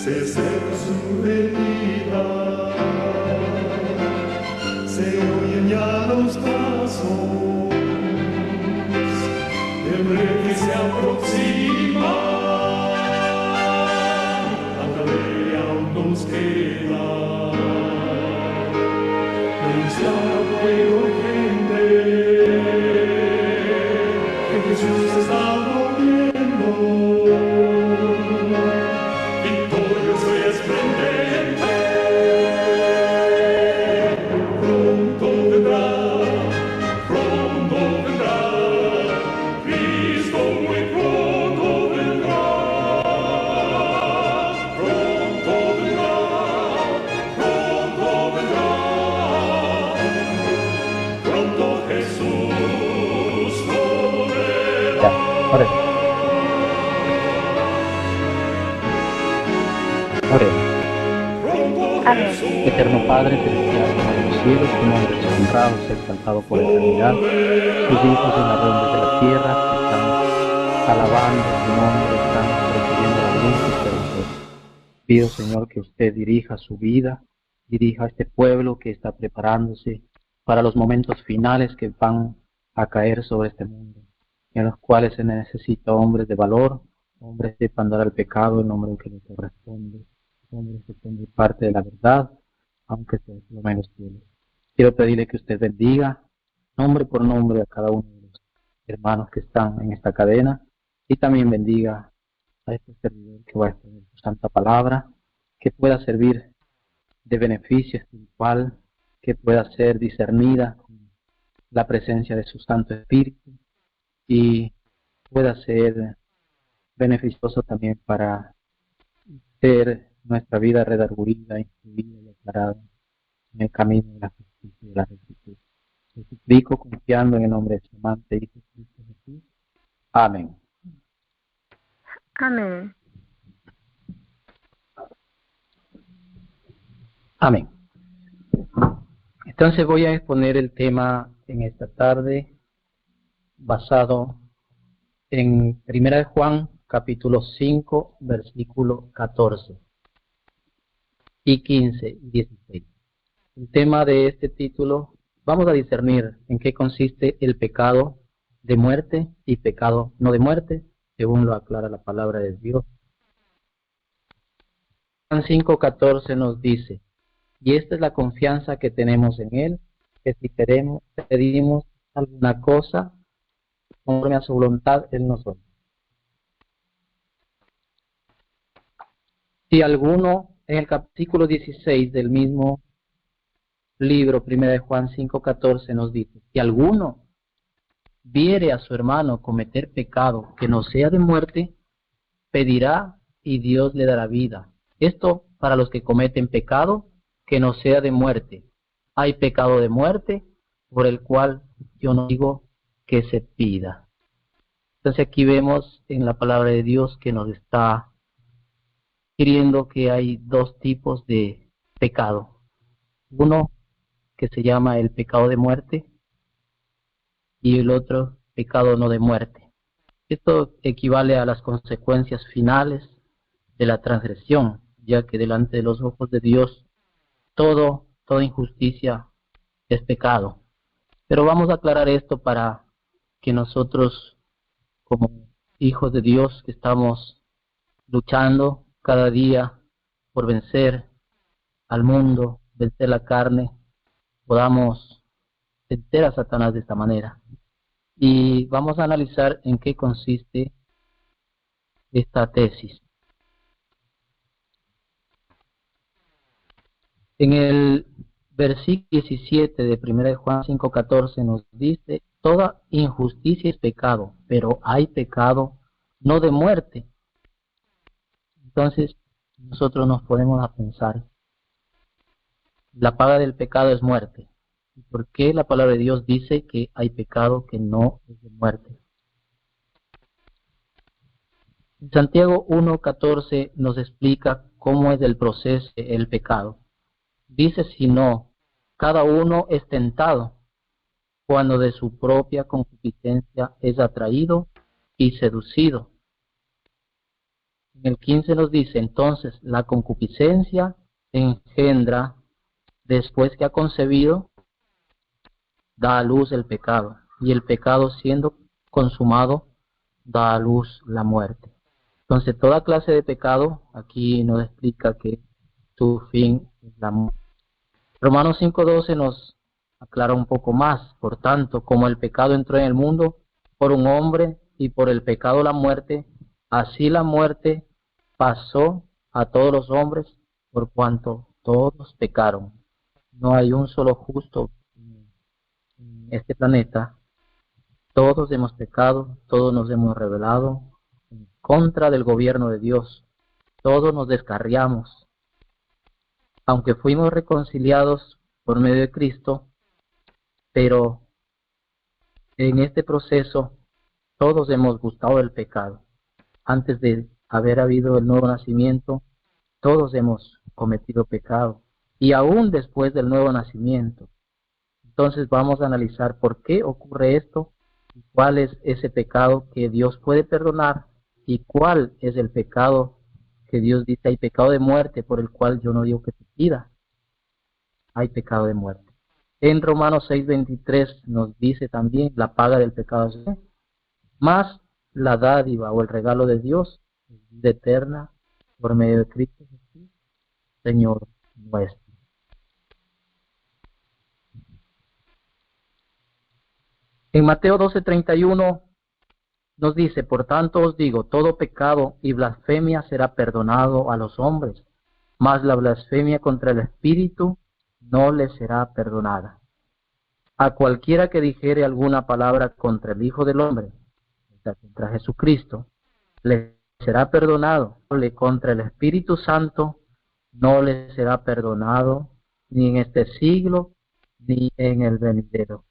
se acerca su venida, se oyen ya los pasos del rey que se aproxima. Tanta ley aún nos queda, denunciar al pueblo urgente que Jesús está volviendo. Victorioso y esplendente, pronto vendrá, Cristo muy pronto vendrá, pronto vendrá, pronto Jesús volverá. Oremos. Eterno Padre, celestial, en los cielos, tu nombre sea honrado, sea exaltado por la eternidad. Tus hijos en las redondas de la tierra que están alabando tu nombre, están recibiendo la luz y todo. Pido, Señor, que usted dirija su vida, dirija a este pueblo que está preparándose para los momentos finales que van a caer sobre este mundo, en los cuales se necesita hombres de valor, hombres que sepan dar al pecado el nombre que le corresponde, hombres que estén de parte de la verdad, aunque sea lo menos fieles. Quiero pedirle que usted bendiga nombre por nombre a cada uno de los hermanos que están en esta cadena y también bendiga a este servidor que va a exponer su santa palabra, que pueda servir de beneficio espiritual, que pueda ser discernida con la presencia de su Santo Espíritu y pueda ser beneficioso también para ser nuestra vida redarguida, instruida y aclarada en el camino de la justicia y de la rectitud. Te suplico confiando en el nombre de su amante Hijo Cristo Jesús. Amén. Amén. Amén. Entonces voy a exponer el tema en esta tarde basado en 1 de Juan, capítulo 5, versículo 14 y 15 y 16. El tema de este título, vamos a discernir en qué consiste el pecado de muerte y pecado no de muerte, según lo aclara la palabra de Dios. Juan 5:14 nos dice, y esta es la confianza que tenemos en Él, que si pedimos alguna cosa, conforme a su voluntad, Él nos oye. Si alguno, en el capítulo 16 del mismo libro, 1 de Juan 5:14, nos dice, si alguno viere a su hermano cometer pecado que no sea de muerte, pedirá y Dios le dará vida. Esto para los que cometen pecado que no sea de muerte. Hay pecado de muerte por el cual yo no digo que se pida. Entonces aquí vemos en la palabra de Dios que nos está queriendo que hay dos tipos de pecado. Uno que se llama el pecado de muerte y el otro pecado no de muerte. Esto equivale a las consecuencias finales de la transgresión, ya que delante de los ojos de Dios toda injusticia es pecado. Pero vamos a aclarar esto para que nosotros, como hijos de Dios, que estamos luchando cada día por vencer al mundo, vencer la carne, podamos vencer a Satanás de esta manera. Y vamos a analizar en qué consiste esta tesis. En el versículo 17 de 1 de Juan 5:14 nos dice, toda injusticia es pecado, pero hay pecado no de muerte. Entonces, nosotros nos ponemos a pensar, la paga del pecado es muerte. ¿Por qué la palabra de Dios dice que hay pecado que no es de muerte? En Santiago 1:14 nos explica cómo es el proceso del pecado. Dice, si no, cada uno es tentado cuando de su propia concupiscencia es atraído y seducido. En el 15 nos dice, entonces la concupiscencia engendra, después que ha concebido, da a luz el pecado, y el pecado siendo consumado, da a luz la muerte. Entonces toda clase de pecado, aquí nos explica que su fin es la muerte. Romanos 5:12 nos aclara un poco más. Por tanto, como el pecado entró en el mundo por un hombre y por el pecado la muerte, así la muerte pasó a todos los hombres por cuanto todos pecaron. No hay un solo justo en este planeta. Todos hemos pecado, todos nos hemos rebelado en contra del gobierno de Dios. Todos nos descarriamos. Aunque fuimos reconciliados por medio de Cristo, pero en este proceso todos hemos gustado del pecado. Antes de haber habido el nuevo nacimiento, todos hemos cometido pecado. Y aún después del nuevo nacimiento. Entonces vamos a analizar por qué ocurre esto, y cuál es ese pecado que Dios puede perdonar, y cuál es el pecado que Dios dice, hay pecado de muerte por el cual yo no digo que se pida. Hay pecado de muerte. En Romanos 6:23 nos dice también la paga del pecado es muerte, más la dádiva o el regalo de Dios es vida eterna por medio de Cristo Jesús, Señor nuestro. En Mateo 12:31 nos dice, por tanto os digo, todo pecado y blasfemia será perdonado a los hombres, mas la blasfemia contra el Espíritu no le será perdonada. A cualquiera que dijere alguna palabra contra el Hijo del Hombre, o sea, contra Jesucristo, le será perdonado. Contra el Espíritu Santo no le será perdonado, ni en este siglo, ni en el venidero.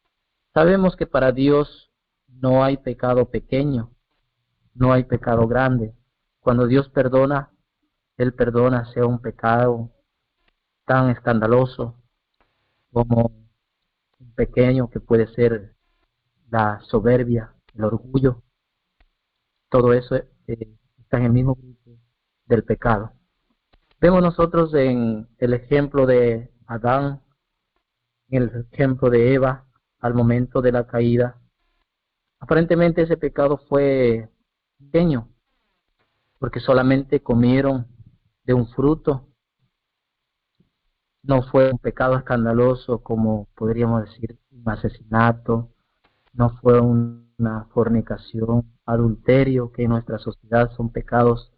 Sabemos que para Dios no hay pecado pequeño, no hay pecado grande. Cuando Dios perdona, Él perdona sea un pecado tan escandaloso como un pequeño que puede ser la soberbia, el orgullo. Todo eso está en el mismo grupo del pecado. Vemos nosotros en el ejemplo de Adán, en el ejemplo de Eva, al momento de la caída. Aparentemente ese pecado fue pequeño, porque solamente comieron de un fruto. No fue un pecado escandaloso como podríamos decir un asesinato, no fue una fornicación, adulterio, que en nuestra sociedad son pecados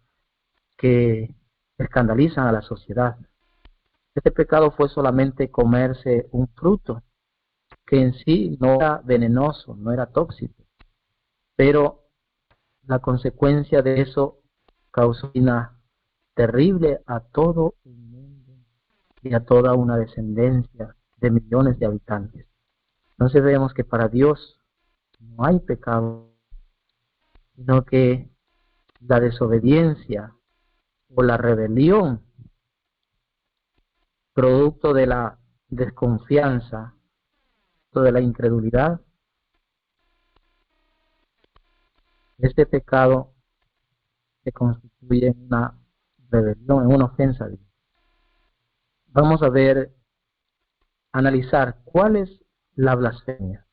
que escandalizan a la sociedad. Este pecado fue solamente comerse un fruto, que en sí no era venenoso, no era tóxico, pero la consecuencia de eso causó una terrible a todo un mundo y a toda una descendencia de millones de habitantes. Entonces vemos que para Dios no hay pecado, sino que la desobediencia o la rebelión, producto de la desconfianza o de la incredulidad, este pecado se constituye en una rebelión, en una ofensa a Dios. Vamos a analizar cuál es la blasfemia.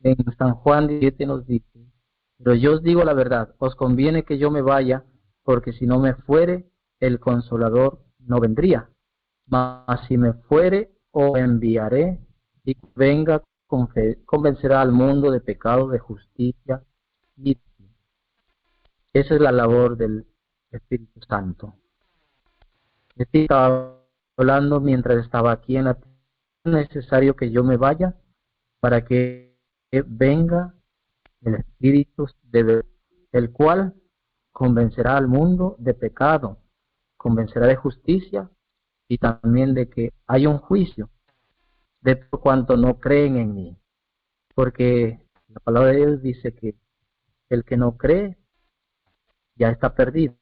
En San Juan 17 nos dice, pero yo os digo la verdad, os conviene que yo me vaya, porque si no me fuere, el Consolador no vendría. Mas si me fuere, os enviaré, y venga, convencerá al mundo de pecado, de justicia y de juicio. Esa es la labor del Espíritu Santo. Estaba hablando mientras estaba aquí en la tierra. Es necesario que yo me vaya para que venga el Espíritu el cual convencerá al mundo de pecado, convencerá de justicia y también de que hay un juicio de por cuanto no creen en mí. Porque la palabra de Dios dice que el que no cree ya está perdido.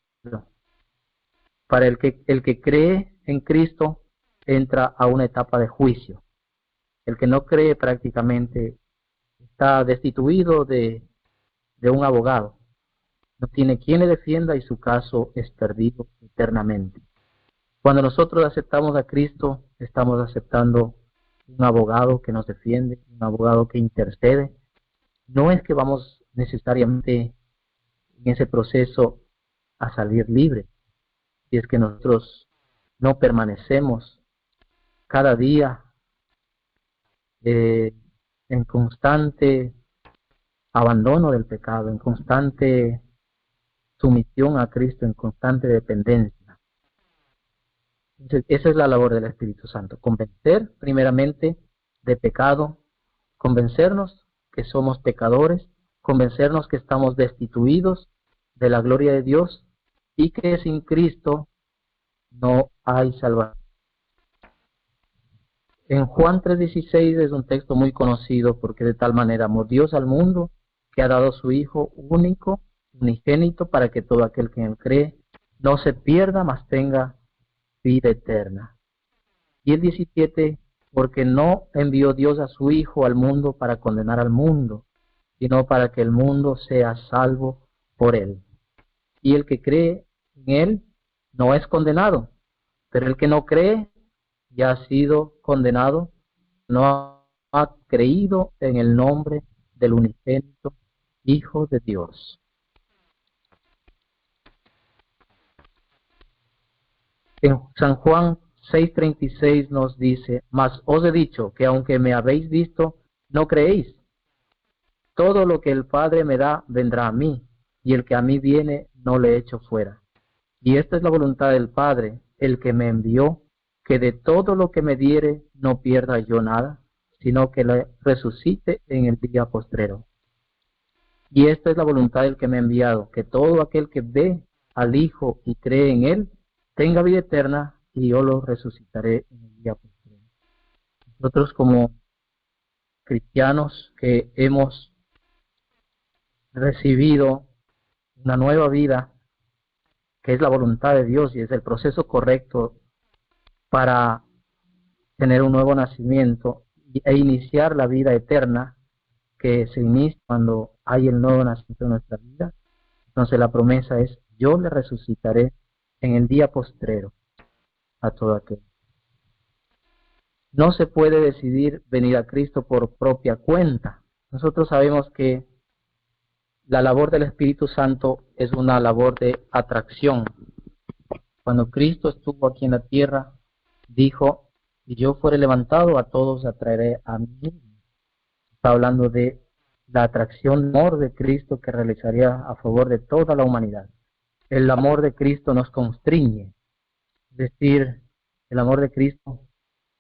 Para el que cree en Cristo entra a una etapa de juicio. El que no cree prácticamente está destituido de un abogado. no tiene quien le defienda y su caso es perdido eternamente. Cuando nosotros aceptamos a Cristo, estamos aceptando un abogado que nos defiende, un abogado que intercede. No es que vamos necesariamente en ese proceso a salir libres, si es que nosotros no permanecemos cada día en constante abandono del pecado, en constante sumisión a Cristo, en constante dependencia. Entonces, esa es la labor del Espíritu Santo, convencer primeramente de pecado, convencernos que somos pecadores, convencernos que estamos destituidos de la gloria de Dios y que sin Cristo no hay salvación. En Juan 3:16 es un texto muy conocido porque de tal manera amó Dios al mundo que ha dado su Hijo único, unigénito, para que todo aquel que en él cree no se pierda, mas tenga vida eterna. Y el 17, porque no envió Dios a su Hijo al mundo para condenar al mundo, sino para que el mundo sea salvo por él. Y el que cree en él no es condenado, pero el que no cree ya ha sido condenado, no ha creído en el nombre del unigénito Hijo de Dios. En San Juan 6:36 nos dice, mas os he dicho que aunque me habéis visto, no creéis. Todo lo que el Padre me da vendrá a mí, y el que a mí viene no le echo fuera. Y esta es la voluntad del Padre, el que me envió, que de todo lo que me diere no pierda yo nada, sino que le resucite en el día postrero. Y esta es la voluntad del que me ha enviado, que todo aquel que ve al Hijo y cree en él, tenga vida eterna, y yo lo resucitaré en el día postrero. Nosotros como cristianos que hemos recibido una nueva vida, que es la voluntad de Dios y es el proceso correcto para tener un nuevo nacimiento e iniciar la vida eterna que se inicia cuando hay el nuevo nacimiento en nuestra vida. Entonces la promesa es, yo le resucitaré en el día postrero a todo aquel. No se puede decidir venir a Cristo por propia cuenta. Nosotros sabemos que la labor del Espíritu Santo es una labor de atracción. Cuando Cristo estuvo aquí en la tierra, dijo, si yo fuere levantado, a todos atraeré a mí mismo. Está hablando de la atracción, amor de Cristo que realizaría a favor de toda la humanidad. El amor de Cristo nos constriñe, es decir, el amor de Cristo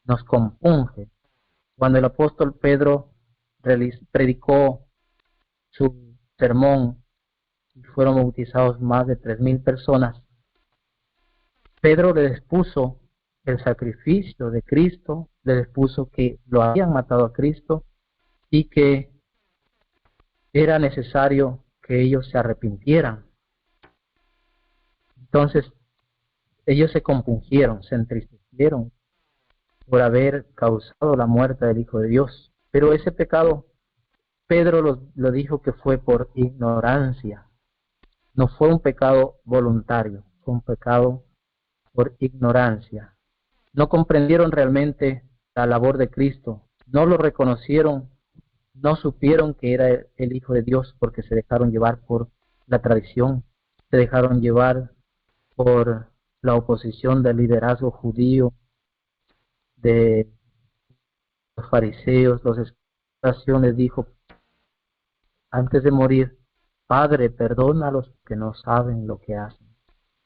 nos compunge. Cuando el apóstol Pedro predicó su sermón y fueron bautizados más de 3,000 personas, Pedro le expuso el sacrificio de Cristo, le expuso que lo habían matado a Cristo y que era necesario que ellos se arrepintieran. Entonces, ellos se compungieron, se entristecieron por haber causado la muerte del Hijo de Dios. Pero ese pecado, Pedro lo dijo que fue por ignorancia. No fue un pecado voluntario, fue un pecado por ignorancia. No comprendieron realmente la labor de Cristo, no lo reconocieron, no supieron que era el Hijo de Dios porque se dejaron llevar por la tradición, se dejaron llevar por la oposición del liderazgo judío, de los fariseos, los escribas. Les dijo antes de morir, Padre, perdónalos que no saben lo que hacen.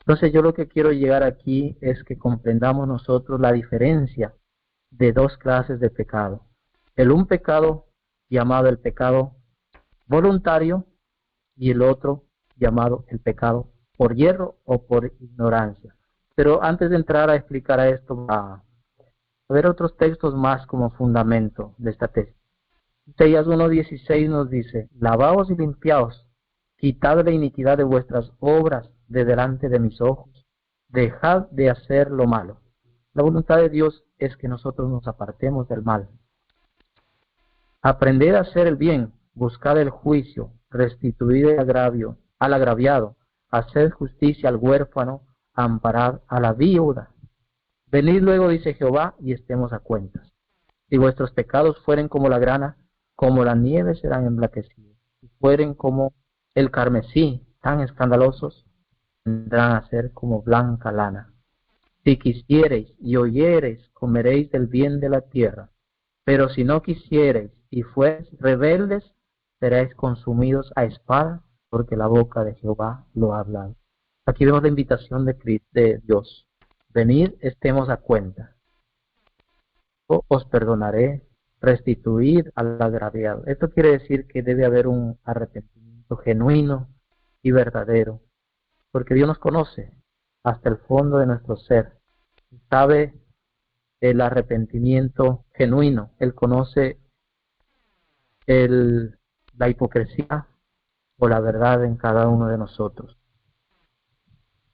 Entonces yo lo que quiero llegar aquí es que comprendamos nosotros la diferencia de dos clases de pecado. Un pecado llamado el pecado voluntario y el otro llamado el pecado por hierro o por ignorancia. Pero antes de entrar a explicar a esto, a ver otros textos más como fundamento de esta tesis. Isaías 1:16 nos dice, lavaos y limpiaos, quitad la iniquidad de vuestras obras de delante de mis ojos, dejad de hacer lo malo. La voluntad de Dios es que nosotros nos apartemos del mal. Aprended a hacer el bien, buscad el juicio, restituid el agravio, al agraviado, haced justicia al huérfano, amparad a la viuda. Venid luego, dice Jehová, y estemos a cuentas. Si vuestros pecados fueren como la grana, como la nieve serán emblanquecidos. Si fueren como el carmesí, tan escandalosos, vendrán a ser como blanca lana. Si quisiereis y oyereis, comeréis del bien de la tierra. Pero si no quisiereis y fuereis rebeldes, seréis consumidos a espada, porque la boca de Jehová lo ha hablado. Aquí vemos la invitación de Dios. Venid, estemos a cuenta. Os perdonaré, restituir al agraviado. Esto quiere decir que debe haber un arrepentimiento genuino y verdadero, porque Dios nos conoce hasta el fondo de nuestro ser. Sabe el arrepentimiento genuino. Él conoce la hipocresía o la verdad en cada uno de nosotros.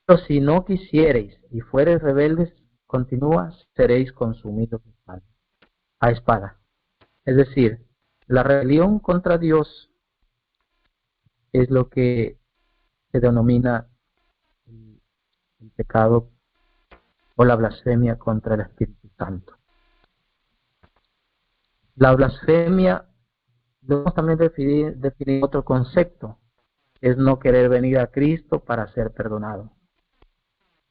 Pero si no quisiereis y fuereis rebeldes, continúa, seréis consumidos a espada. Es decir, la rebelión contra Dios es lo que se denomina el pecado o la blasfemia contra el Espíritu Santo. La blasfemia, debemos también definir otro concepto, es no querer venir a Cristo para ser perdonado.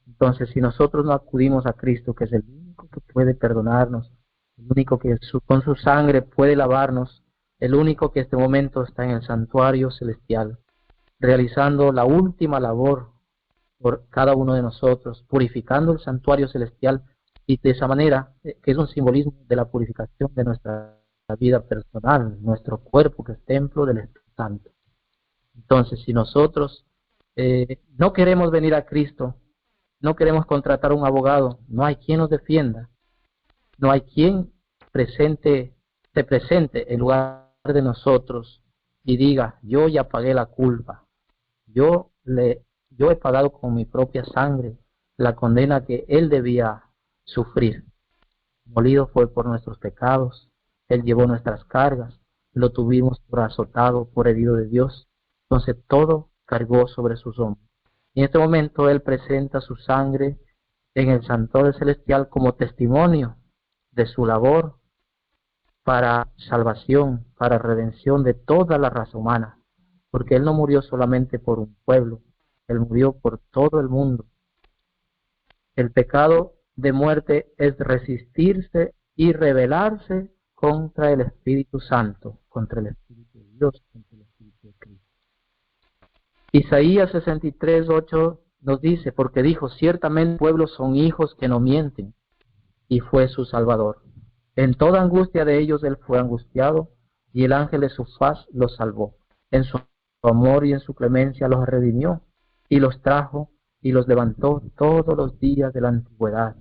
Entonces, si nosotros no acudimos a Cristo, que es el único que puede perdonarnos, el único que con su sangre puede lavarnos, el único que en este momento está en el santuario celestial, realizando la última labor por cada uno de nosotros, purificando el santuario celestial, y de esa manera, que es un simbolismo de la purificación de nuestra vida personal, nuestro cuerpo que es templo del Espíritu Santo. Entonces, si nosotros no queremos venir a Cristo, no queremos contratar un abogado, no hay quien nos defienda, no hay quien se presente en lugar de nosotros y diga, yo ya pagué la culpa, yo he pagado con mi propia sangre la condena que Él debía sufrir. Molido fue por nuestros pecados, Él llevó nuestras cargas, lo tuvimos por azotado, por herido de Dios, entonces todo cargó sobre sus hombros. Y en este momento Él presenta su sangre en el santuario celestial como testimonio de su labor para salvación, para redención de toda la raza humana, porque Él no murió solamente por un pueblo, Él murió por todo el mundo. El pecado de muerte es resistirse y rebelarse contra el Espíritu Santo, contra el Espíritu de Dios, contra el Espíritu de Cristo. Isaías 63:8 nos dice, porque dijo, ciertamente pueblos son hijos que no mienten, y fue su Salvador. En toda angustia de ellos Él fue angustiado, y el ángel de su faz los salvó. En su amor y en su clemencia los redimió, y los trajo y los levantó todos los días de la antigüedad.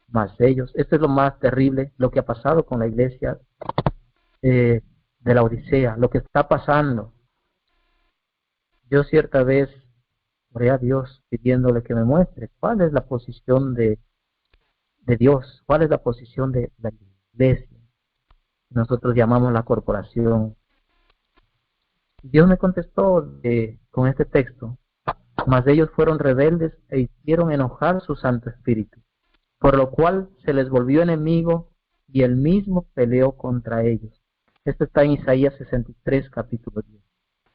Mas ellos, esto es lo más terrible, lo que ha pasado con la iglesia de la Odisea, lo que está pasando. Yo cierta vez oré a Dios pidiéndole que me muestre cuál es la posición de Dios, cuál es la posición de la iglesia. Nosotros llamamos la corporación. Dios me contestó con este texto, mas ellos fueron rebeldes e hicieron enojar su Santo Espíritu, por lo cual se les volvió enemigo y él mismo peleó contra ellos. Esto está en Isaías 63, capítulo 10.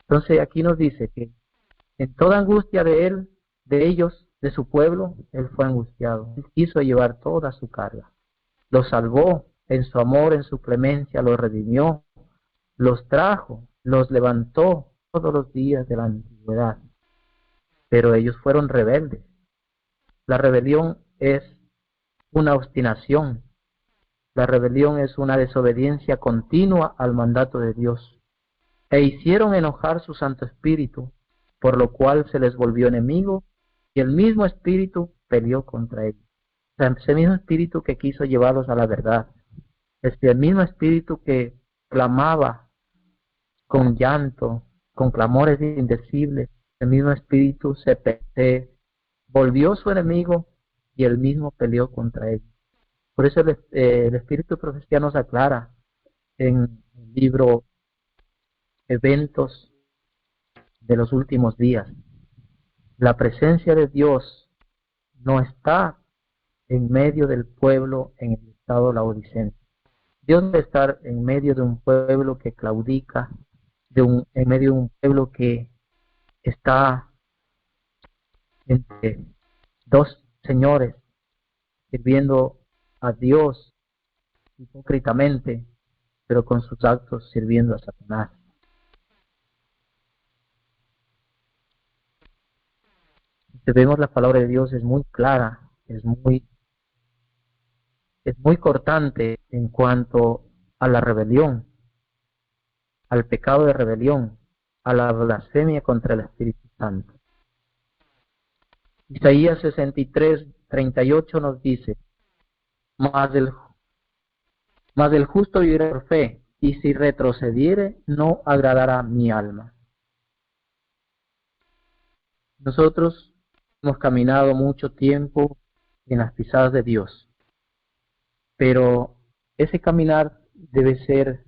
Entonces aquí nos dice que en toda angustia de ellos, de su pueblo, él fue angustiado. Él quiso llevar toda su carga. Los salvó en su amor, en su clemencia, los redimió, los trajo, los levantó todos los días de la antigüedad. Pero ellos fueron rebeldes. La rebelión es una obstinación. La rebelión es una desobediencia continua al mandato de Dios. E hicieron enojar su Santo Espíritu, por lo cual se les volvió enemigo, y el mismo Espíritu peleó contra ellos. O sea, ese mismo Espíritu que quiso llevarlos a la verdad, el mismo Espíritu que clamaba con llanto, con clamores indecibles, el mismo Espíritu se volvió su enemigo y él mismo peleó contra ellos. Por eso el Espíritu de Profecía nos aclara en el libro Eventos de los últimos días. La presencia de Dios no está en medio del pueblo en el estado laodicense. Dios debe estar en medio de un pueblo que claudica, en medio de un pueblo que está entre dos señores, sirviendo a Dios hipócritamente, pero con sus actos sirviendo a Satanás. Si vemos la palabra de Dios, es muy clara, es muy cortante en cuanto a la rebelión, al pecado de rebelión, a la blasfemia contra el Espíritu Santo. Isaías 63:38 nos dice: mas el justo vivirá por fe, y si retrocediere, no agradará mi alma. Nosotros hemos caminado mucho tiempo en las pisadas de Dios, pero ese caminar debe ser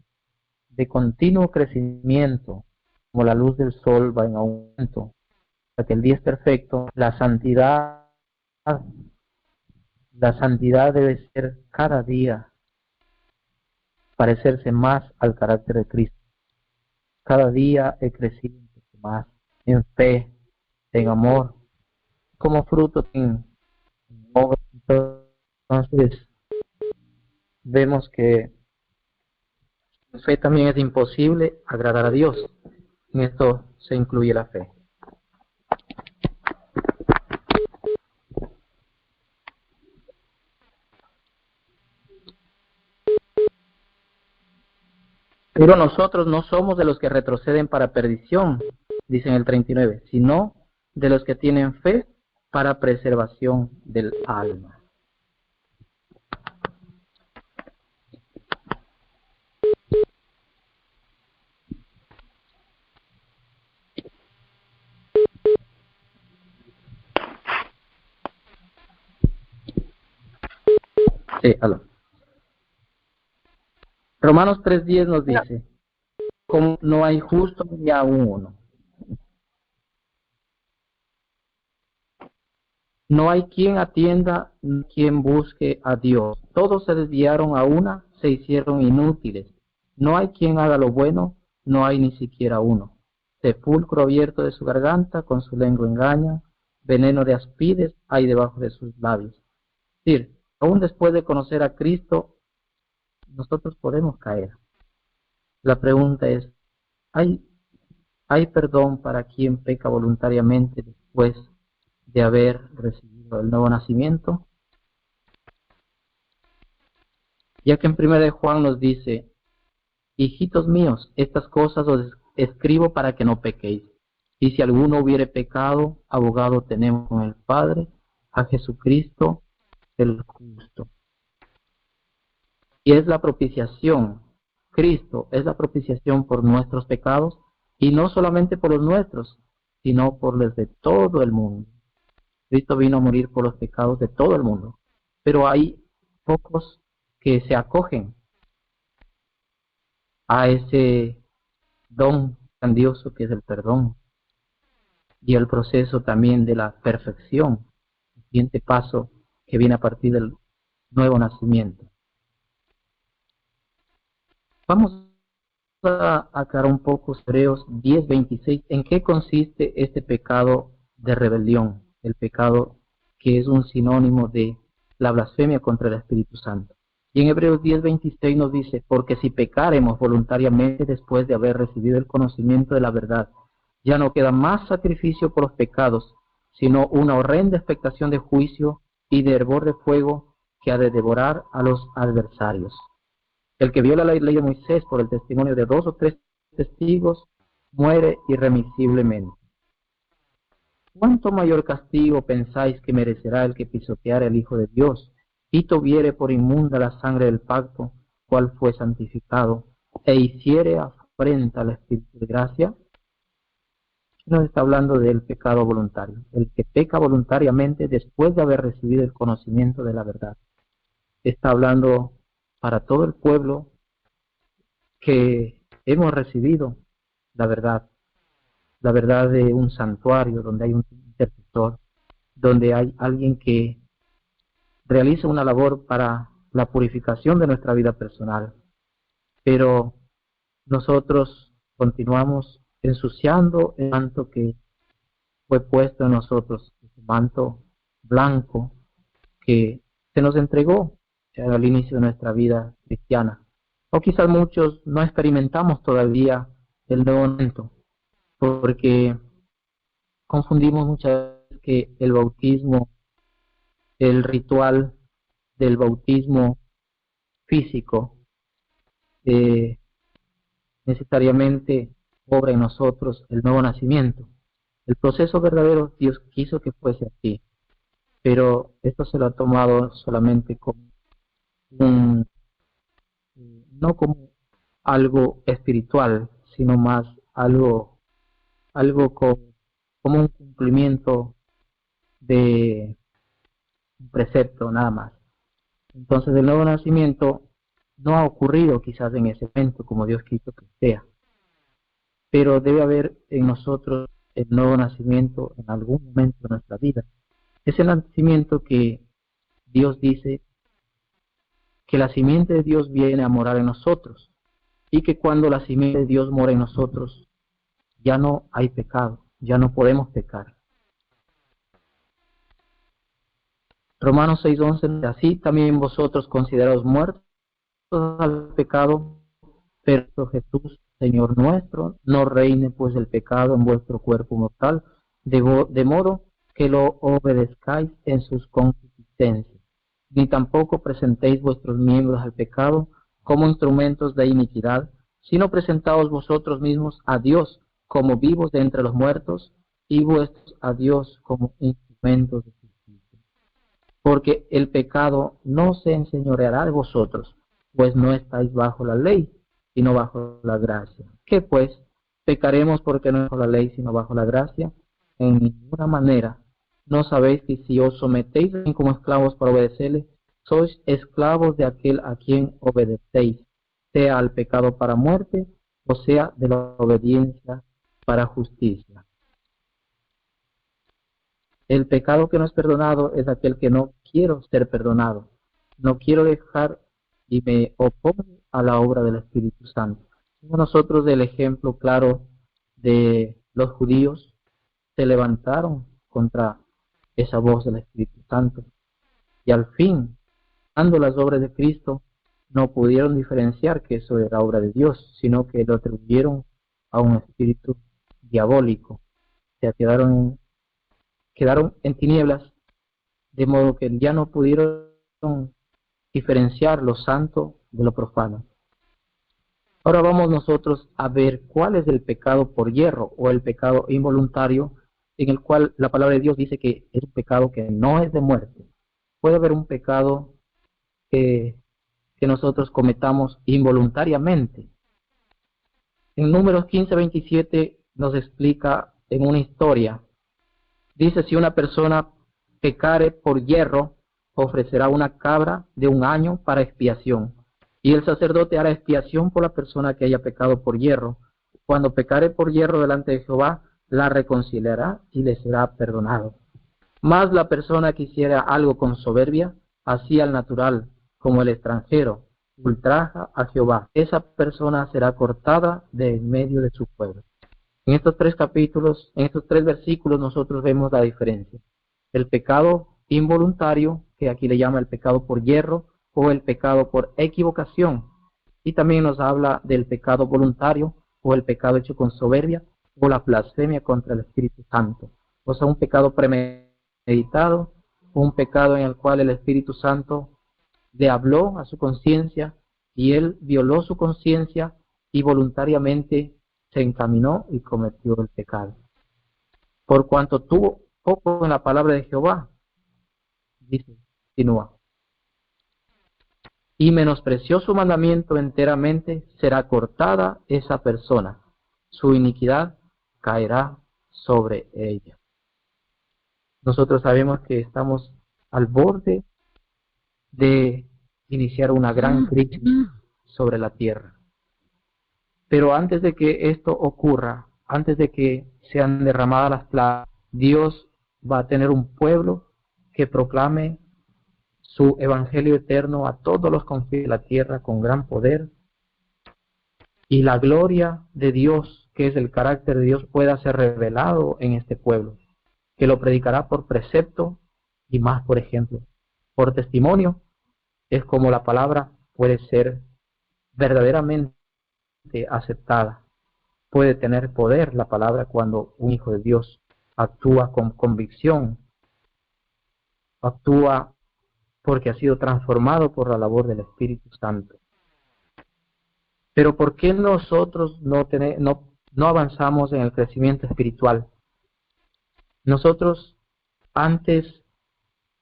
de continuo crecimiento, como la luz del sol va en aumento, hasta que el día es perfecto. La santidad debe ser cada día parecerse más al carácter de Cristo. Cada día he crecido un poco más en fe, en amor, como fruto en obra. Entonces vemos que en fe también es imposible agradar a Dios. En esto se incluye la fe. Pero nosotros no somos de los que retroceden para perdición, dice en el 39, sino de los que tienen fe para preservación del alma. Sí, aló. Romanos 3:10 nos dice: como no hay justo ni aún uno. No hay quien atienda ni quien busque a Dios. Todos se desviaron a una, se hicieron inútiles. No hay quien haga lo bueno, no hay ni siquiera uno. Sepulcro abierto de su garganta, con su lengua engaña, veneno de aspides hay debajo de sus labios. Es decir, aún después de conocer a Cristo, nosotros podemos caer. La pregunta es, ¿hay perdón para quien peca voluntariamente después de haber recibido el nuevo nacimiento? Ya que en 1 de Juan nos dice: hijitos míos, estas cosas os escribo para que no pequéis. Y si alguno hubiere pecado, abogado tenemos con el Padre, a Jesucristo el justo. Y es la propiciación, Cristo es la propiciación por nuestros pecados, y no solamente por los nuestros, sino por los de todo el mundo. Cristo vino a morir por los pecados de todo el mundo, pero hay pocos que se acogen a ese don grandioso que es el perdón y el proceso también de la perfección, el siguiente paso que viene a partir del nuevo nacimiento. Vamos a aclarar un poco Hebreos 10:26, en qué consiste este pecado de rebelión, el pecado que es un sinónimo de la blasfemia contra el Espíritu Santo. Y en Hebreos 10:26 nos dice: porque si pecaremos voluntariamente después de haber recibido el conocimiento de la verdad, ya no queda más sacrificio por los pecados, sino una horrenda expectación de juicio y de hervor de fuego que ha de devorar a los adversarios. El que viola la ley de Moisés por el testimonio de 2 o 3 testigos muere irremisiblemente. ¿Cuánto mayor castigo pensáis que merecerá el que pisoteare al Hijo de Dios y tuviere por inmunda la sangre del pacto, cual fue santificado, e hiciere afrenta al Espíritu de gracia? Nos está hablando del pecado voluntario, el que peca voluntariamente después de haber recibido el conocimiento de la verdad. Está hablando para todo el pueblo que hemos recibido la verdad. la verdad de un santuario, donde hay un intercesor, donde hay alguien que realiza una labor para la purificación de nuestra vida personal. Pero nosotros continuamos ensuciando el manto que fue puesto en nosotros, ese manto blanco que se nos entregó al inicio de nuestra vida cristiana. O quizás muchos no experimentamos todavía el nuevo manto, porque confundimos muchas veces que el bautismo, el ritual del bautismo físico, eh, necesariamente obra en nosotros el nuevo nacimiento. El proceso verdadero Dios quiso que fuese así, pero esto se lo ha tomado solamente como no como algo espiritual, sino más algo como un cumplimiento de un precepto nada más. Entonces el nuevo nacimiento no ha ocurrido quizás en ese momento como Dios quiso que sea, pero debe haber en nosotros el nuevo nacimiento en algún momento de nuestra vida. Ese nacimiento que Dios dice que la simiente de Dios viene a morar en nosotros y que cuando la simiente de Dios mora en nosotros ya no hay pecado, ya no podemos pecar. Romanos 6:11, así también vosotros considerados muertos al pecado, pero Jesús, Señor nuestro, no reine pues el pecado en vuestro cuerpo mortal, de modo que lo obedezcáis en sus concupiscencias, ni tampoco presentéis vuestros miembros al pecado como instrumentos de iniquidad, sino presentaos vosotros mismos a Dios como vivos de entre los muertos, y vuestros a Dios como instrumentos de justicia. Porque el pecado no se enseñoreará de vosotros, pues no estáis bajo la ley, sino bajo la gracia. ¿Qué pues? ¿Pecaremos porque no bajo la ley, sino bajo la gracia? En ninguna manera. ¿No sabéis que si os sometéis como esclavos para obedecerle, sois esclavos de aquel a quien obedecéis, sea al pecado para muerte, o sea de la obediencia para justicia? El pecado que no es perdonado es aquel que no quiero ser perdonado. No quiero dejar y me opongo a la obra del Espíritu Santo. Nosotros del ejemplo claro de los judíos se levantaron contra esa voz del Espíritu Santo y al fin, dando las obras de Cristo, no pudieron diferenciar que eso era obra de Dios, sino que lo atribuyeron a un espíritu diabólico. Se quedaron en tinieblas, de modo que ya no pudieron diferenciar lo santo de lo profano. Ahora vamos nosotros a ver cuál es el pecado por hierro o el pecado involuntario, en el cual la palabra de Dios dice que es un pecado que no es de muerte. Puede haber un pecado que nosotros cometamos involuntariamente. En Números 15:27 nos explica en una historia. Dice, si una persona pecare por hierro, ofrecerá una cabra de 1 año para expiación. Y el sacerdote hará expiación por la persona que haya pecado por hierro. Cuando pecare por hierro delante de Jehová, la reconciliará y le será perdonado. Mas la persona que hiciera algo con soberbia, así al natural como el extranjero, ultraja a Jehová. Esa persona será cortada de en medio de su pueblo. En estos 3 capítulos, en estos 3 versículos, nosotros vemos la diferencia. El pecado involuntario, que aquí le llama el pecado por hierro, o el pecado por equivocación. Y también nos habla del pecado voluntario, o el pecado hecho con soberbia, o la blasfemia contra el Espíritu Santo. O sea, un pecado premeditado, un pecado en el cual el Espíritu Santo le habló a su conciencia, y él violó su conciencia, y voluntariamente se encaminó y cometió el pecado. Por cuanto tuvo poco en la palabra de Jehová, dice, continúa, y menospreció su mandamiento enteramente, será cortada esa persona, su iniquidad caerá sobre ella. Nosotros sabemos que estamos al borde de iniciar una gran crisis sobre la tierra. Pero antes de que esto ocurra, antes de que sean derramadas las plagas, Dios va a tener un pueblo que proclame su evangelio eterno a todos los confines de la tierra con gran poder, y la gloria de Dios, que es el carácter de Dios, pueda ser revelado en este pueblo, que lo predicará por precepto y más por ejemplo. Por testimonio es como la palabra puede ser verdaderamente aceptada. Puede tener poder la palabra cuando un hijo de Dios actúa con convicción, actúa porque ha sido transformado por la labor del Espíritu Santo. Pero ¿por qué nosotros no avanzamos en el crecimiento espiritual? Nosotros, antes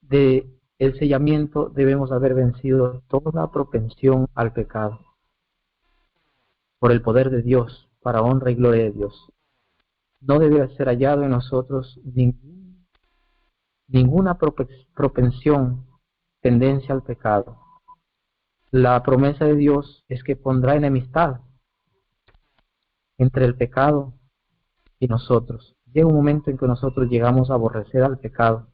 de el sellamiento, debemos haber vencido toda propensión al pecado por el poder de Dios, para honra y gloria de Dios. No debe ser hallado en nosotros ninguna propensión, tendencia al pecado. La promesa de Dios es que pondrá enemistad entre el pecado y nosotros. Llega un momento en que nosotros llegamos a aborrecer al pecado.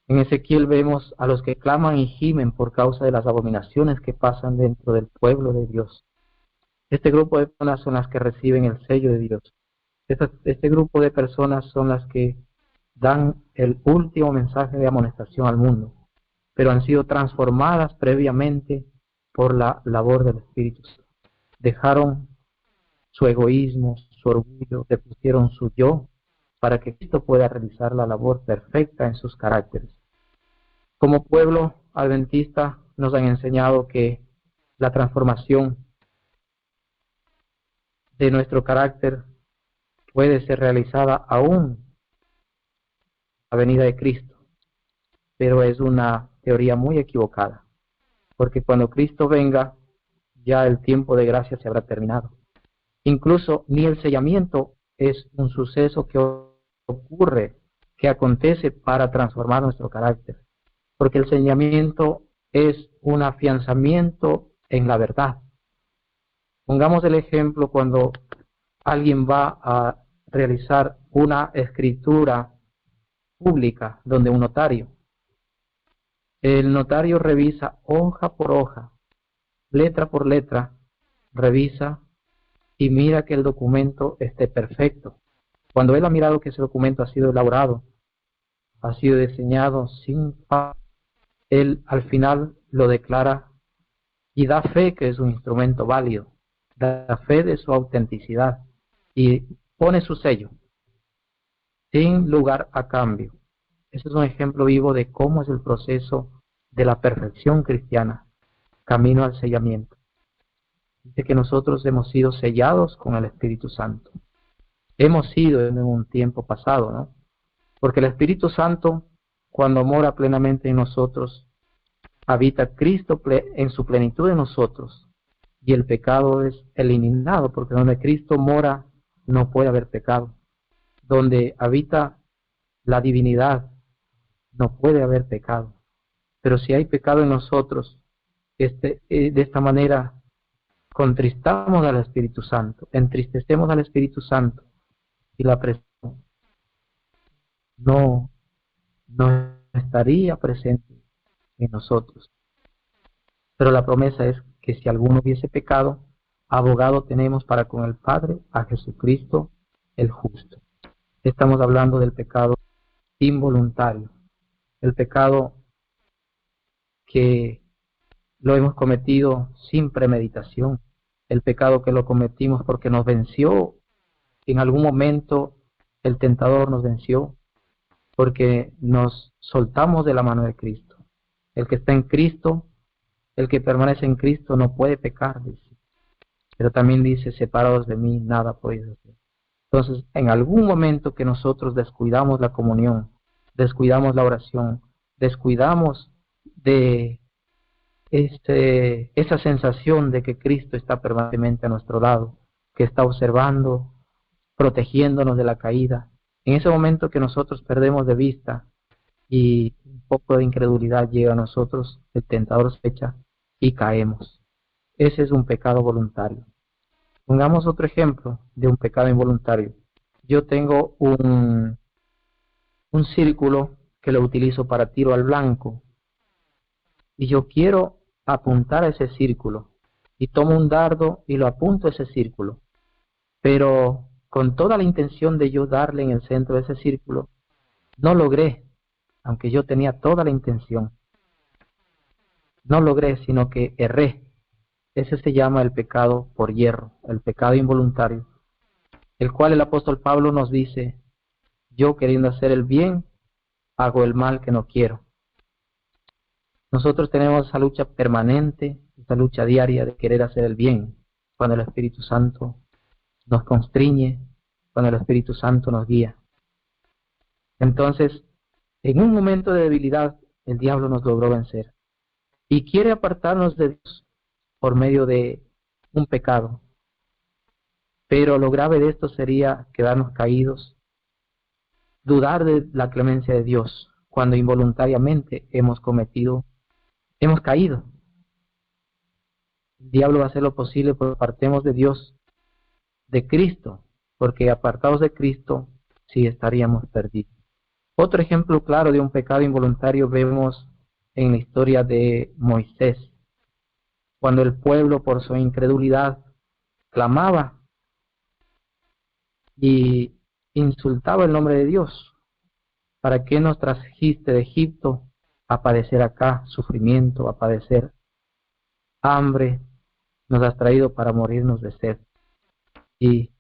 En Ezequiel vemos a los que claman y gimen por causa de las abominaciones que pasan dentro del pueblo de Dios. Este grupo de personas son las que reciben el sello de Dios. Este grupo de personas son las que dan el último mensaje de amonestación al mundo, pero han sido transformadas previamente por la labor del Espíritu Santo. Dejaron su egoísmo, su orgullo, depusieron su yo, para que Cristo pueda realizar la labor perfecta en sus caracteres. Como pueblo adventista nos han enseñado que la transformación de nuestro carácter puede ser realizada aún a la venida de Cristo, pero es una teoría muy equivocada, porque cuando Cristo venga, ya el tiempo de gracia se habrá terminado. Incluso ni el sellamiento es un suceso que ocurre, que acontece para transformar nuestro carácter, porque el sellamiento es un afianzamiento en la verdad. Pongamos el ejemplo cuando alguien va a realizar una escritura pública donde un notario. El notario revisa hoja por hoja, letra por letra, revisa y mira que el documento esté perfecto. Cuando él ha mirado que ese documento ha sido elaborado, ha sido diseñado sin falta, él al final lo declara y da fe que es un instrumento válido, da fe de su autenticidad y pone su sello, sin lugar a cambio. Ese es un ejemplo vivo de cómo es el proceso de la perfección cristiana, camino al sellamiento. Dice que nosotros hemos sido sellados con el Espíritu Santo. Hemos sido en un tiempo pasado, ¿no? Porque el Espíritu Santo, cuando mora plenamente en nosotros, habita Cristo en su plenitud en nosotros, y el pecado es eliminado, porque donde Cristo mora no puede haber pecado. Donde habita la divinidad no puede haber pecado. Pero si hay pecado en nosotros, de esta manera contristamos al Espíritu Santo, entristecemos al Espíritu Santo, y la presencia no estaría presente en nosotros. Pero la promesa es que si alguno hubiese pecado, abogado tenemos para con el Padre a Jesucristo el justo. Estamos hablando del pecado involuntario, el pecado que lo hemos cometido sin premeditación, el pecado que lo cometimos porque nos venció, en algún momento el tentador nos venció, porque nos soltamos de la mano de Cristo. El que está en Cristo, el que permanece en Cristo no puede pecar, dice. Pero también dice, separados de mí, nada podéis hacer. Entonces, en algún momento que nosotros descuidamos la comunión, descuidamos la oración, descuidamos de esa sensación de que Cristo está permanentemente a nuestro lado, que está observando, protegiéndonos de la caída. En ese momento que nosotros perdemos de vista y un poco de incredulidad llega a nosotros, el tentador se echa y caemos. Ese es un pecado voluntario. Pongamos otro ejemplo de un pecado involuntario. Yo tengo un círculo que lo utilizo para tiro al blanco y yo quiero apuntar a ese círculo y tomo un dardo y lo apunto a ese círculo, pero con toda la intención de yo darle en el centro de ese círculo, no logré, aunque yo tenía toda la intención, no logré, sino que erré. Ese se llama el pecado por hierro, el pecado involuntario, el cual el apóstol Pablo nos dice, yo queriendo hacer el bien, hago el mal que no quiero. Nosotros tenemos esa lucha permanente, esa lucha diaria de querer hacer el bien, cuando el Espíritu Santo nos constriñe, cuando el Espíritu Santo nos guía. Entonces, en un momento de debilidad, el diablo nos logró vencer y quiere apartarnos de Dios por medio de un pecado. Pero lo grave de esto sería quedarnos caídos, dudar de la clemencia de Dios cuando involuntariamente hemos caído. El diablo va a hacer lo posible por apartemos de Dios, de Cristo, porque apartados de Cristo sí estaríamos perdidos. Otro ejemplo claro de un pecado involuntario vemos en la historia de Moisés, cuando el pueblo por su incredulidad clamaba y insultaba el nombre de Dios. ¿Para qué nos trajiste de Egipto a padecer acá sufrimiento, a padecer hambre? Nos has traído para morirnos de sed. Y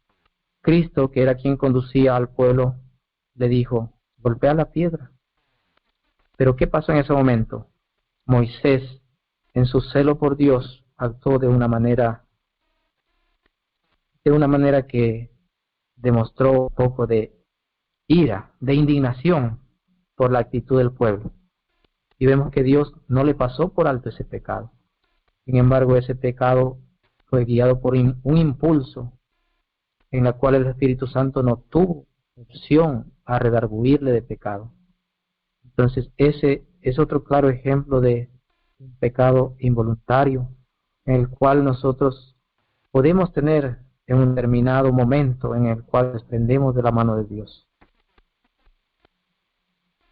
Cristo, que era quien conducía al pueblo, le dijo, golpea la piedra. Pero ¿qué pasó en ese momento? Moisés, en su celo por Dios, actuó de una manera que demostró un poco de ira, de indignación por la actitud del pueblo. Y vemos que Dios no le pasó por alto ese pecado. Sin embargo, ese pecado fue guiado por un impulso en la cual el Espíritu Santo no tuvo opción a redarguirle de pecado. Entonces, ese es otro claro ejemplo de un pecado involuntario en el cual nosotros podemos tener en un determinado momento en el cual desprendemos de la mano de Dios.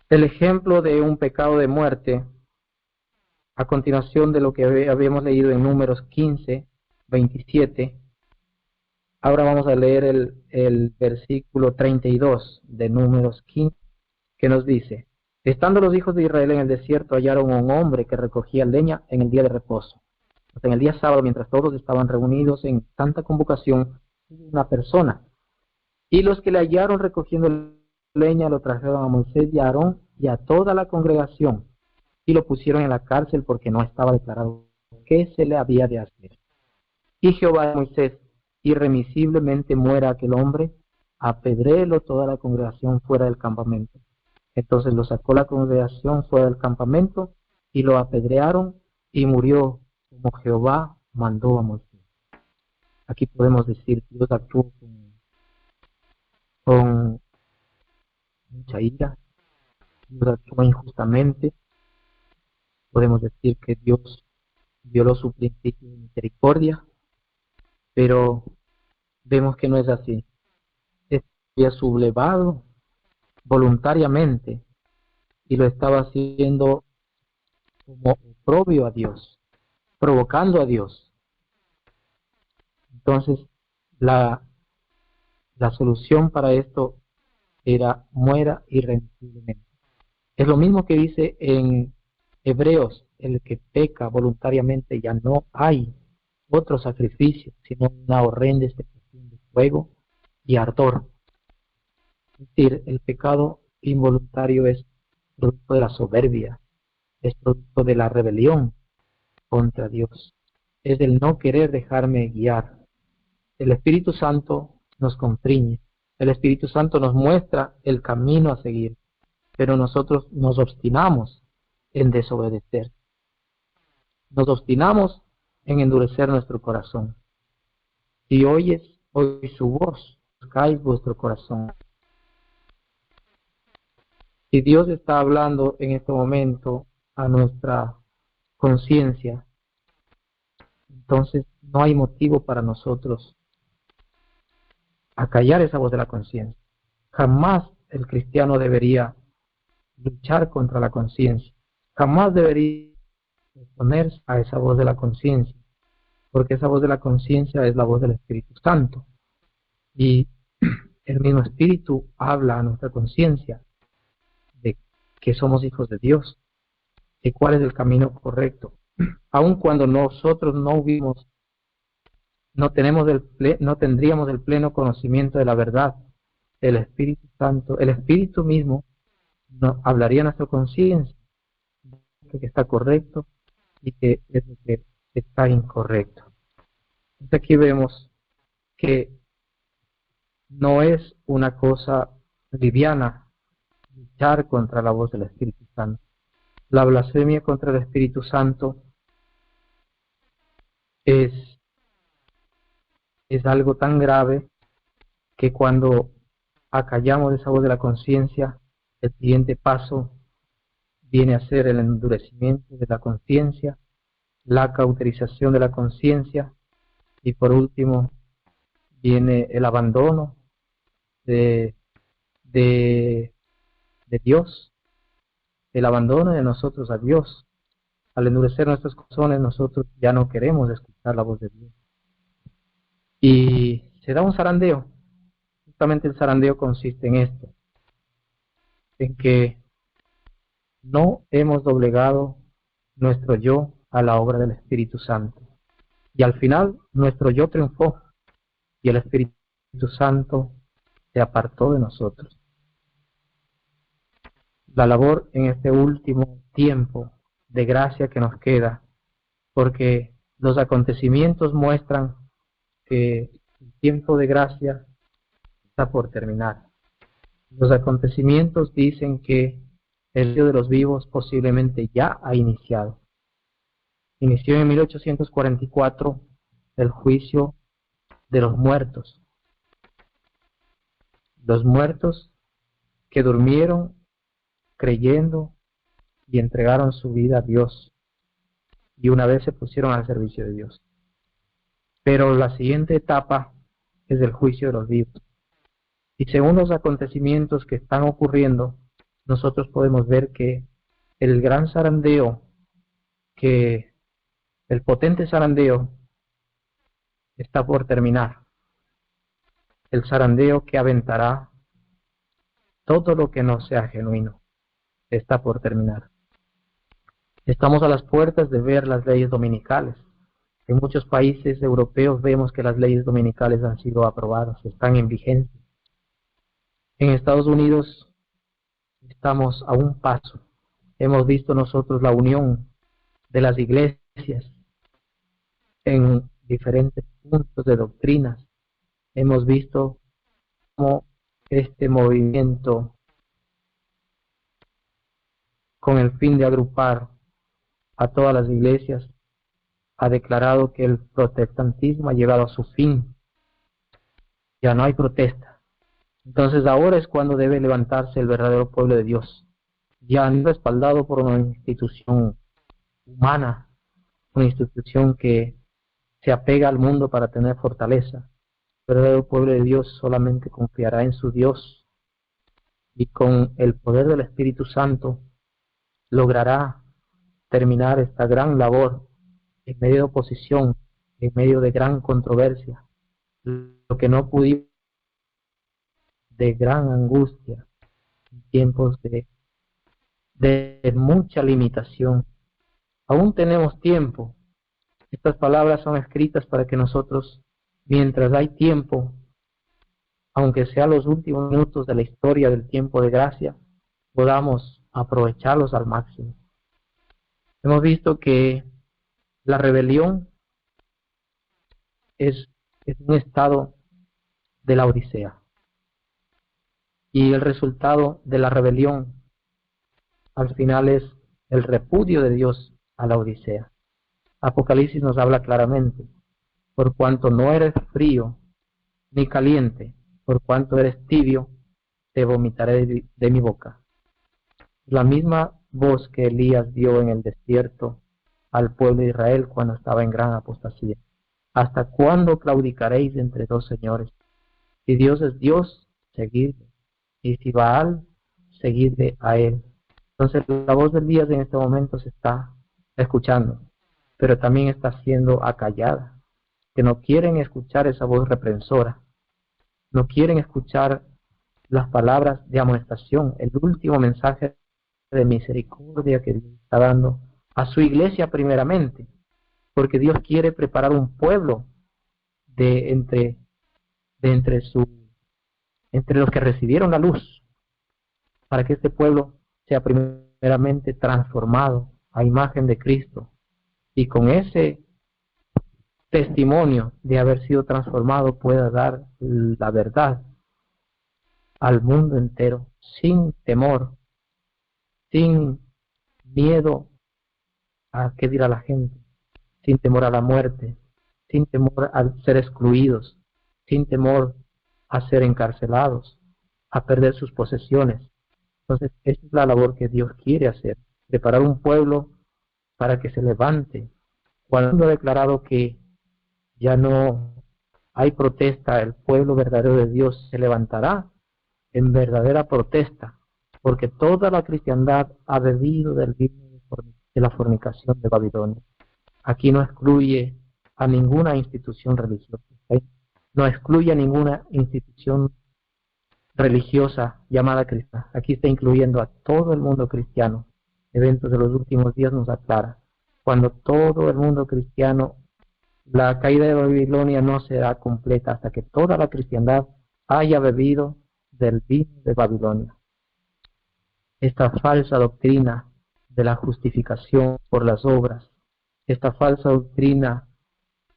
El ejemplo de un pecado de muerte, a continuación de lo que habíamos leído en Números 15, 27, ahora vamos a leer el versículo 32 de Números 15, que nos dice, estando los hijos de Israel en el desierto, hallaron a un hombre que recogía leña en el día de reposo. O sea, en el día sábado, mientras todos estaban reunidos en tanta convocación, una persona. Y los que le hallaron recogiendo leña lo trajeron a Moisés y a Aarón y a toda la congregación y lo pusieron en la cárcel porque no estaba declarado qué se le había de hacer. Y Jehová a Moisés, irremisiblemente muera aquel hombre, apedréelo toda la congregación fuera del campamento. Entonces lo sacó la congregación fuera del campamento y lo apedrearon y murió como Jehová mandó a Moisés. Aquí podemos decir que Dios actuó con mucha ira, Dios actuó injustamente. Podemos decir que Dios violó su principio de misericordia, pero vemos que no es así. Él había sublevado voluntariamente y lo estaba haciendo como oprobio a Dios, provocando a Dios. Entonces, la solución para esto era muera irremisiblemente. Es lo mismo que dice en Hebreos, el que peca voluntariamente ya no hay otro sacrificio, sino una horrenda expectación de fuego y ardor. Es decir, el pecado involuntario es producto de la soberbia, es producto de la rebelión contra Dios, es del no querer dejarme guiar. El Espíritu Santo nos constriñe, el Espíritu Santo nos muestra el camino a seguir, pero nosotros nos obstinamos en desobedecer. Nos obstinamos en endurecer nuestro corazón. Si oyes hoy su voz, buscáis vuestro corazón. Si Dios está hablando en este momento a nuestra conciencia, entonces no hay motivo para nosotros acallar esa voz de la conciencia. Jamás el cristiano debería luchar contra la conciencia. Jamás debería oponerse a esa voz de la conciencia, porque esa voz de la conciencia es la voz del Espíritu Santo. Y el mismo Espíritu habla a nuestra conciencia de que somos hijos de Dios, de cuál es el camino correcto. Aun cuando nosotros no tendríamos el pleno conocimiento de la verdad, el Espíritu Santo, el Espíritu mismo nos hablaría a nuestra conciencia de que está correcto y que es lo que está incorrecto. Entonces aquí vemos que no es una cosa liviana luchar contra la voz del Espíritu Santo. La blasfemia contra el Espíritu Santo es algo tan grave que cuando acallamos esa voz de la conciencia, el siguiente paso viene a ser el endurecimiento de la conciencia, la cauterización de la conciencia y por último viene el abandono de Dios, el abandono de nosotros a Dios. Al endurecer nuestros corazones, nosotros ya no queremos escuchar la voz de Dios. Y se da un zarandeo. Justamente el zarandeo consiste en esto, en que no hemos doblegado nuestro yo a la obra del Espíritu Santo. Y al final nuestro yo triunfó y el Espíritu Santo se apartó de nosotros. La labor en este último tiempo de gracia que nos queda, porque los acontecimientos muestran que el tiempo de gracia está por terminar. Los acontecimientos dicen que el juicio de los vivos posiblemente ya ha iniciado. Inició en 1844 el juicio de los muertos. Los muertos que durmieron creyendo y entregaron su vida a Dios y una vez se pusieron al servicio de Dios. Pero la siguiente etapa es el juicio de los vivos. Y según los acontecimientos que están ocurriendo, nosotros podemos ver que el gran zarandeo, que el potente zarandeo está por terminar. El zarandeo que aventará todo lo que no sea genuino está por terminar. Estamos a las puertas de ver las leyes dominicales. En muchos países europeos vemos que las leyes dominicales han sido aprobadas, están en vigencia. En Estados Unidos estamos a un paso. Hemos visto nosotros la unión de las iglesias en diferentes puntos de doctrinas. Hemos visto cómo este movimiento, con el fin de agrupar a todas las iglesias, ha declarado que el protestantismo ha llegado a su fin. Ya no hay protesta. Entonces ahora es cuando debe levantarse el verdadero pueblo de Dios, ya no respaldado por una institución humana, una institución que se apega al mundo para tener fortaleza. El verdadero pueblo de Dios solamente confiará en su Dios y con el poder del Espíritu Santo logrará terminar esta gran labor en medio de oposición, en medio de gran controversia, lo que no pudimos, de gran angustia, en tiempos de mucha limitación. Aún tenemos tiempo. Estas palabras son escritas para que nosotros, mientras hay tiempo, aunque sea los últimos minutos de la historia del tiempo de gracia, podamos aprovecharlos al máximo. Hemos visto que la rebelión es un estado de la Odisea. Y el resultado de la rebelión al final es el repudio de Dios a la Odisea. Apocalipsis nos habla claramente: por cuanto no eres frío ni caliente, por cuanto eres tibio, te vomitaré de mi boca. La misma voz que Elías dio en el desierto al pueblo de Israel cuando estaba en gran apostasía. ¿Hasta cuándo claudicaréis entre dos señores? Si Dios es Dios, seguirle. Y si Baal, seguirle a él. Entonces la voz del Elías en este momento se está escuchando, pero también está siendo acallada, que no quieren escuchar esa voz reprensora, no quieren escuchar las palabras de amonestación, el último mensaje de misericordia que Dios está dando a su iglesia primeramente, porque Dios quiere preparar un pueblo de entre los que recibieron la luz, para que este pueblo sea primeramente transformado a imagen de Cristo, y con ese testimonio de haber sido transformado pueda dar la verdad al mundo entero, sin temor, sin miedo a qué dirá la gente, sin temor a la muerte, sin temor a ser excluidos, sin temor a ser encarcelados, a perder sus posesiones. Entonces, esa es la labor que Dios quiere hacer, preparar un pueblo para que se levante. Cuando ha declarado que ya no hay protesta, el pueblo verdadero de Dios se levantará en verdadera protesta, porque toda la cristiandad ha bebido del vino de la fornicación de Babilonia. Aquí no excluye a ninguna institución religiosa, ¿sí? No excluye a ninguna institución religiosa llamada cristiana. Aquí está incluyendo a todo el mundo cristiano. Eventos de los últimos días nos aclara. Cuando todo el mundo cristiano, la caída de Babilonia no será completa hasta que toda la cristiandad haya bebido del vino de Babilonia. Esta falsa doctrina de la justificación por las obras, esta falsa doctrina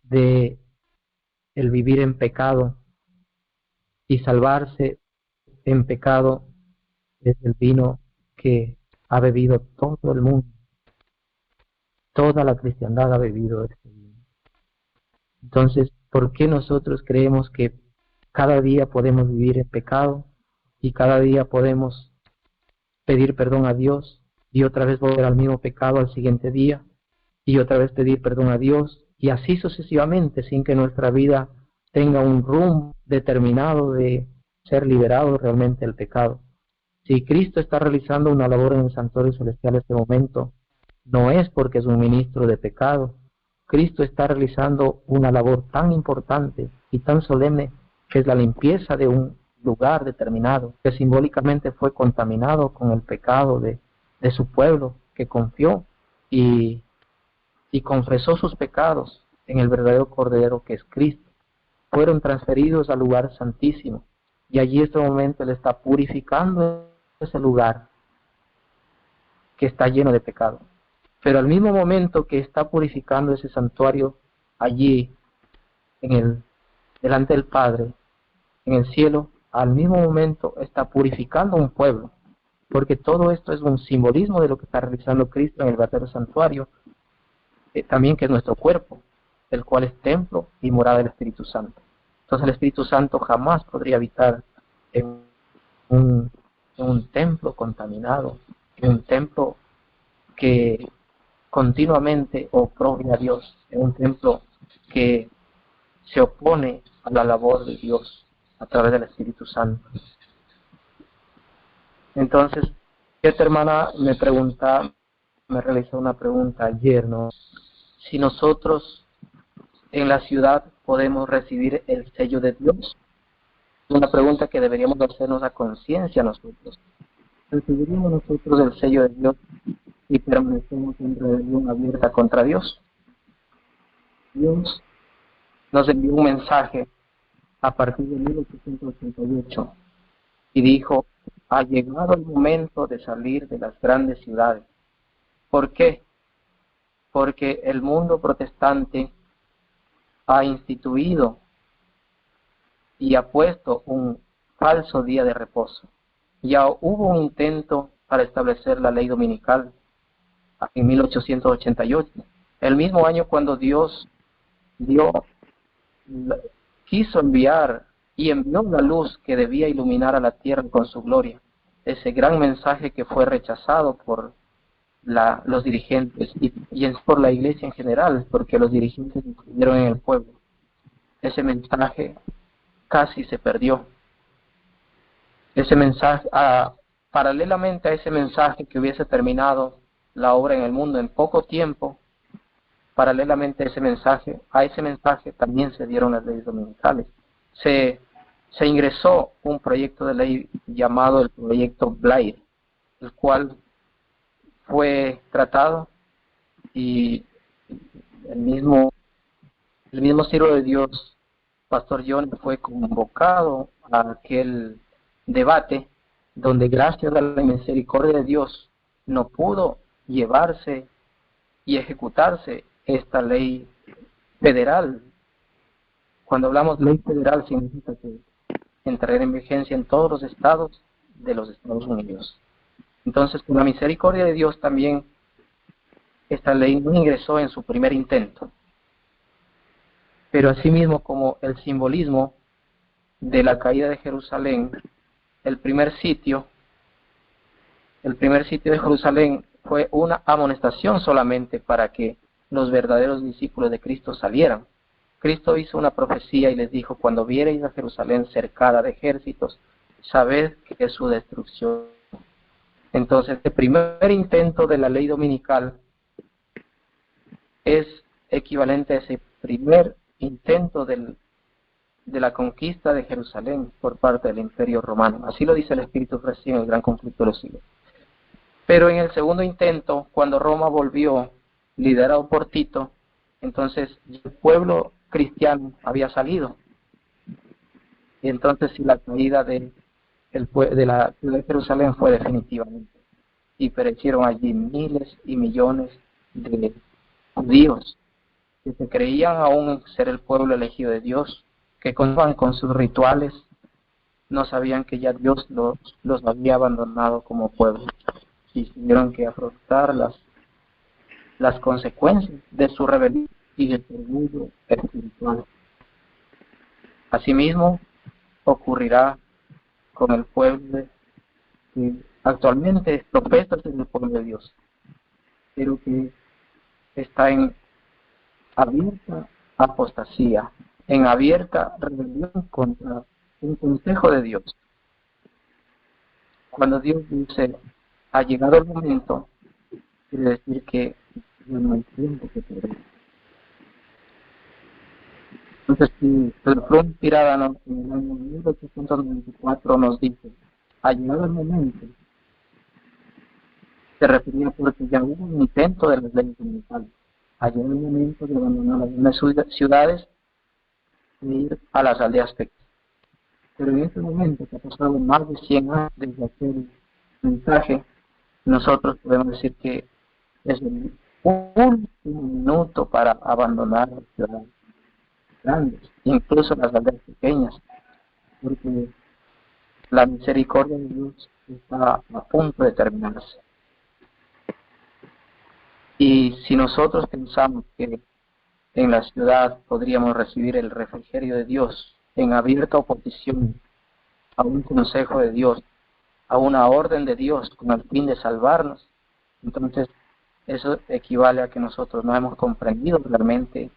de el vivir en pecado y salvarse en pecado, es el vino que ha bebido todo el mundo. Toda la cristiandad ha bebido este vino. Entonces, ¿por qué nosotros creemos que cada día podemos vivir en pecado y cada día podemos pedir perdón a Dios y otra vez volver al mismo pecado al siguiente día y otra vez pedir perdón a Dios y así sucesivamente sin que nuestra vida tenga un rumbo determinado de ser liberado realmente del pecado? Si Cristo está realizando una labor en el santuario celestial en este momento, no es porque es un ministro de pecado. Cristo está realizando una labor tan importante y tan solemne que es la limpieza de un lugar determinado, que simbólicamente fue contaminado con el pecado de su pueblo, que confió y confesó sus pecados en el verdadero Cordero que es Cristo. Fueron transferidos al lugar santísimo y allí en este momento Él está purificando ese lugar que está lleno de pecado. Pero al mismo momento que está purificando ese santuario allí delante del Padre, en el cielo, al mismo momento está purificando un pueblo, porque todo esto es un simbolismo de lo que está realizando Cristo en el verdadero santuario, también que es nuestro cuerpo, el cual es templo y morada del Espíritu Santo. Entonces el Espíritu Santo jamás podría habitar en un templo contaminado, en un templo que continuamente opone a Dios, en un templo que se opone a la labor de Dios a través del Espíritu Santo. Entonces, esta hermana me realizó una pregunta ayer, ¿no? Si nosotros en la ciudad podemos recibir el sello de Dios. Es una pregunta que deberíamos hacernos a conciencia nosotros. ¿Recibiríamos nosotros el sello de Dios y permanecemos en rebelión abierta contra Dios? Dios nos envió un mensaje a partir de 1888 y dijo: ha llegado el momento de salir de las grandes ciudades. ¿Por qué? Porque el mundo protestante ha instituido y ha puesto un falso día de reposo. Ya hubo un intento para establecer la ley dominical en 1888, el mismo año cuando Dios quiso enviar y envió una luz que debía iluminar a la tierra con su gloria. Ese gran mensaje que fue rechazado por los dirigentes y es por la iglesia en general, porque los dirigentes influyeron en el pueblo. Ese mensaje casi se perdió. Ese mensaje, paralelamente a ese mensaje que hubiese terminado la obra en el mundo en poco tiempo, paralelamente a ese mensaje también se dieron las leyes dominicales. Se ingresó un proyecto de ley llamado el proyecto Blair, el cual fue tratado y el mismo siervo de Dios, Pastor John, fue convocado a aquel debate donde gracias a la misericordia de Dios no pudo llevarse y ejecutarse esta ley federal. Cuando hablamos de ley federal significa que entrará en vigencia en todos los estados de los Estados Unidos. Entonces, con la misericordia de Dios también esta ley no ingresó en su primer intento. Pero asimismo, como el simbolismo de la caída de Jerusalén, el primer sitio de Jerusalén fue una amonestación solamente para que los verdaderos discípulos de Cristo salieran. Cristo hizo una profecía y les dijo: cuando viereis a Jerusalén cercada de ejércitos, sabed que es su destrucción. Entonces, el primer intento de la ley dominical es equivalente a ese primer intento de la conquista de Jerusalén por parte del Imperio Romano. Así lo dice el Espíritu recién en el gran conflicto de los siglos. Pero en el segundo intento, cuando Roma volvió, liderado por Tito, entonces el pueblo cristiano había salido. Y entonces sí, la caída de la ciudad de Jerusalén fue definitivamente. Y perecieron allí miles y millones de judíos que se creían aún ser el pueblo elegido de Dios, que contaban con sus rituales, no sabían que ya Dios los había abandonado como pueblo y tuvieron que afrontar las consecuencias de su rebelión y de su orgullo espiritual. Asimismo, ocurrirá con el pueblo que actualmente profesa ser el pueblo de Dios, pero que está en abierta apostasía, en abierta rebelión contra un consejo de Dios. Cuando Dios dice: ha llegado el momento, quiere decir que no hay tiempo que perder. Entonces, si el Flor Inspirada en el año 1894 nos dice: ha llegado el momento, se refería porque ya hubo un intento de las leyes dominicales. Ha llegado el momento de abandonar las grandes ciudades e ir a las aldeas pequeñas. Pero en este momento, que ha pasado más de 100 años desde aquel mensaje, nosotros podemos decir que es el último minuto para abandonar las ciudades grandes, incluso las aldeas pequeñas, porque la misericordia de Dios está a punto de terminarse. Y si nosotros pensamos que en la ciudad podríamos recibir el refrigerio de Dios en abierta oposición a un consejo de Dios, a una orden de Dios con el fin de salvarnos, entonces eso equivale a que nosotros no hemos comprendido realmente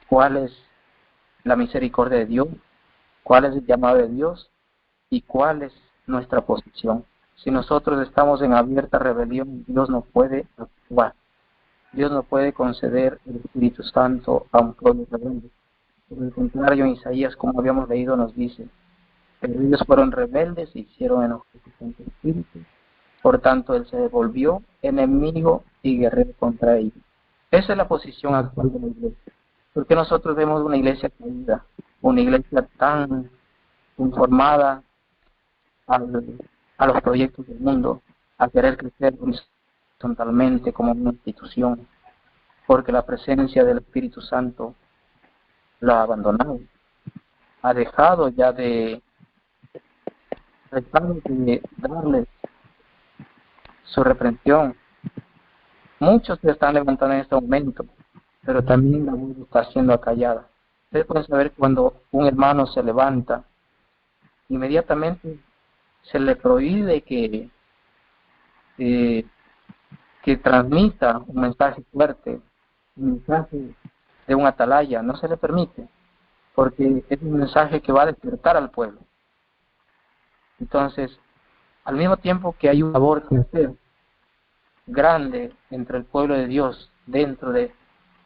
cuál es la misericordia de Dios, cuál es el llamado de Dios y cuál es nuestra posición. Si nosotros estamos en abierta rebelión, Dios no puede actuar. Dios no puede conceder el Espíritu Santo a un pueblo rebelde. Por el contrario, en Isaías, como habíamos leído, nos dice: pero ellos fueron rebeldes e hicieron enojo con su espíritu. Por tanto, él se volvió enemigo y guerrero contra ellos. Esa es la posición actual de la iglesia. Porque nosotros vemos una iglesia caída, una iglesia tan conformada a los proyectos del mundo, a querer crecer horizontalmente como una institución, porque la presencia del Espíritu Santo lo ha abandonado, ha dejado ya de darles su reprensión. Muchos se están levantando en este momento, pero también la voz está siendo acallada. Ustedes pueden saber cuando un hermano se levanta, inmediatamente se le prohíbe que transmita un mensaje fuerte, un mensaje de un atalaya, no se le permite. porque es un mensaje que va a despertar al pueblo. Entonces, al mismo tiempo que hay una labor que hacer grande entre el pueblo de Dios, dentro de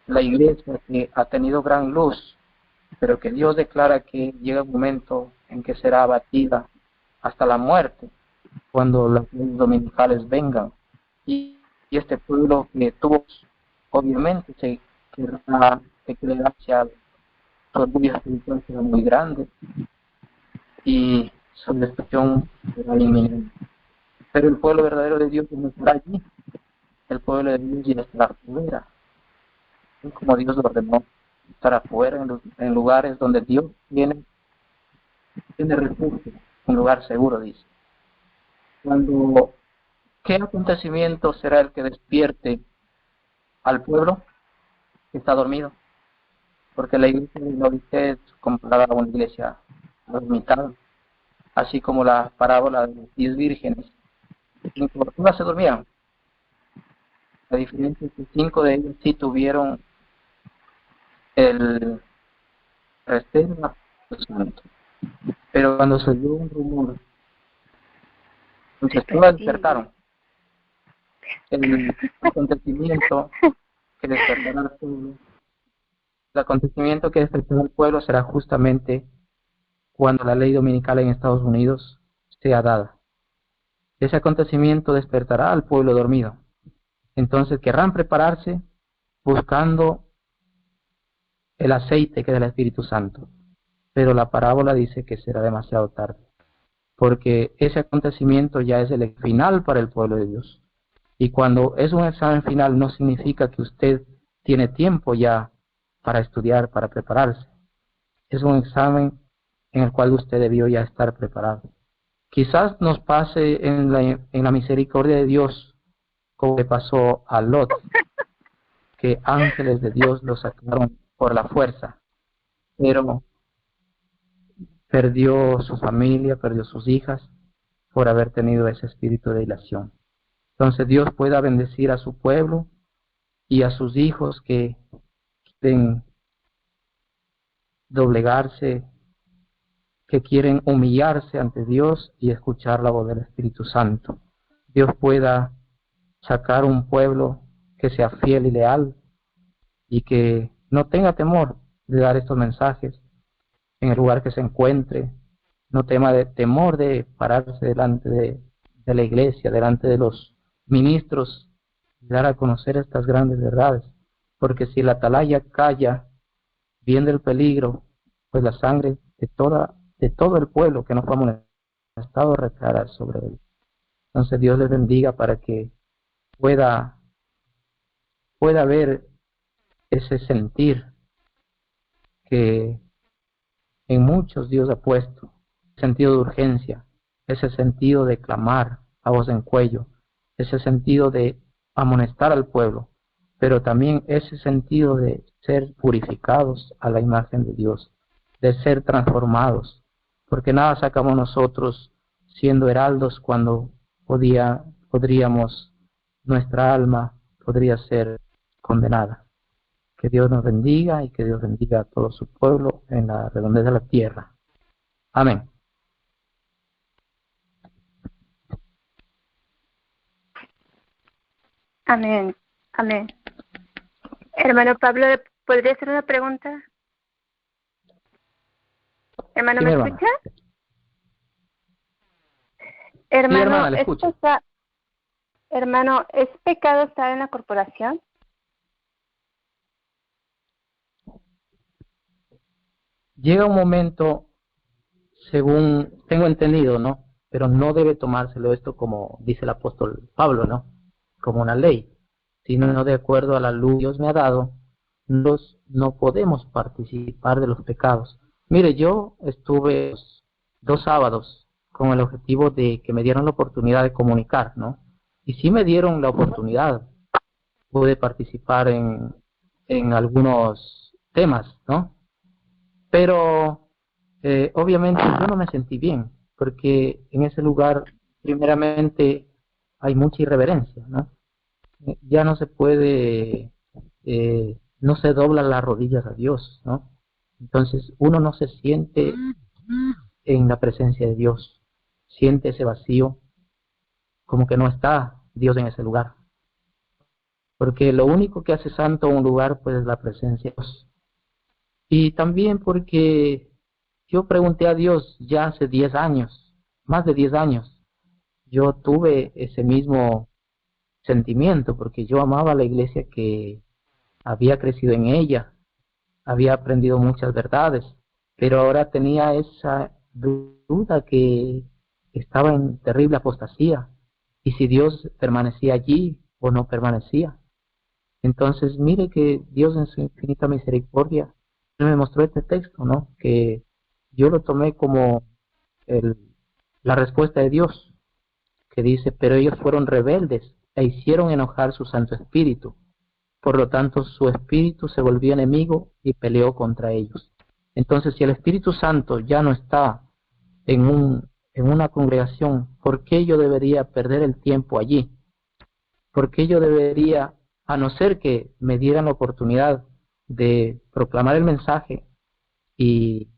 la iglesia que ha tenido gran luz, pero que Dios declara que llega un momento en que será abatida hasta la muerte, cuando las leyes dominicales vengan. Y este pueblo que tuvo, obviamente, se creerá hacia su orgullo espiritual será muy grande y su destrucción será inminente. Pero el pueblo verdadero de Dios no estará allí. El pueblo de Dios ya estará fuera, como Dios lo ordenó, estar afuera en lugares donde Dios tiene refugio, un lugar seguro, dice. ¿Qué acontecimiento será el que despierte al pueblo que está dormido? Porque la iglesia de Laodicea es comparada a una iglesia dormitada, así como la parábola de las 10 vírgenes. 5 todas se durmieron. La diferencia es que 5 de ellas sí tuvieron el reserva del santo. Pero cuando se dio un rumor, entonces todas despertaron. El acontecimiento que despertará al pueblo, el acontecimiento que despertará al pueblo será justamente cuando la ley dominical en Estados Unidos sea dada. Ese acontecimiento despertará al pueblo dormido. Entonces querrán prepararse buscando el aceite que es el Espíritu Santo. Pero la parábola dice que será demasiado tarde, porque ese acontecimiento ya es el final para el pueblo de Dios. Y cuando es un examen final no significa que usted tiene tiempo ya para estudiar, para prepararse. Es un examen en el cual usted debió ya estar preparado. Quizás nos pase en la misericordia de Dios como le pasó a Lot, que ángeles de Dios lo sacaron por la fuerza, pero perdió su familia, perdió sus hijas por haber tenido ese espíritu de dilación. Entonces Dios pueda bendecir a su pueblo y a sus hijos que quieren doblegarse, que quieren humillarse ante Dios y escuchar la voz del Espíritu Santo. Dios pueda sacar un pueblo que sea fiel y leal y que no tenga temor de dar estos mensajes en el lugar que se encuentre, no temor de pararse delante de la iglesia, delante de los ministros, y dar a conocer estas grandes verdades, porque si la atalaya calla viendo el peligro, pues la sangre de todo el pueblo que no fue amonestado recaerá sobre él. Entonces Dios les bendiga para que pueda ver ese sentir que en muchos Dios ha puesto, sentido de urgencia, ese sentido de clamar a voz en cuello, ese sentido de amonestar al pueblo, pero también ese sentido de ser purificados a la imagen de Dios, de ser transformados, porque nada sacamos nosotros siendo heraldos cuando nuestra alma podría ser condenada. Que Dios nos bendiga y que Dios bendiga a todo su pueblo en la redondez de la tierra. Amén. Amén. Amén. Hermano Pablo, ¿podría hacer una pregunta? Hermano, ¿me escucha? Hermano, hermana, le escucho. Hermano, ¿es pecado estar en la corporación? Llega un momento, según tengo entendido, ¿no? Pero no debe tomárselo esto como dice el apóstol Pablo, ¿no? Como una ley, sino de acuerdo a la luz que Dios me ha dado, no podemos participar de los pecados. Mire, yo estuve 2 sábados con el objetivo de que me dieran la oportunidad de comunicar, ¿no? Y sí me dieron la oportunidad, pude participar en algunos temas, ¿no? Pero obviamente yo no me sentí bien, porque en ese lugar primeramente hay mucha irreverencia, ¿no? Ya no se puede, no se doblan las rodillas a Dios, ¿no? Entonces uno no se siente en la presencia de Dios, siente ese vacío, como que no está Dios en ese lugar. Porque lo único que hace santo un lugar, pues, es la presencia de Dios. Y también porque yo pregunté a Dios ya hace 10 años, más de 10 años, yo tuve ese mismo sentimiento, porque yo amaba la iglesia, que había crecido en ella, había aprendido muchas verdades, pero ahora tenía esa duda que estaba en terrible apostasía, y si Dios permanecía allí o no permanecía. Entonces mire que Dios en su infinita misericordia me mostró este texto, ¿no? Que yo lo tomé como el, la respuesta de Dios, que dice: pero ellos fueron rebeldes e hicieron enojar su Santo Espíritu. Por lo tanto, su espíritu se volvió enemigo y peleó contra ellos. Entonces, si el Espíritu Santo ya no está en una congregación, ¿por qué yo debería perder el tiempo allí? ¿Por qué yo debería, a no ser que me dieran la oportunidad de proclamar el mensaje y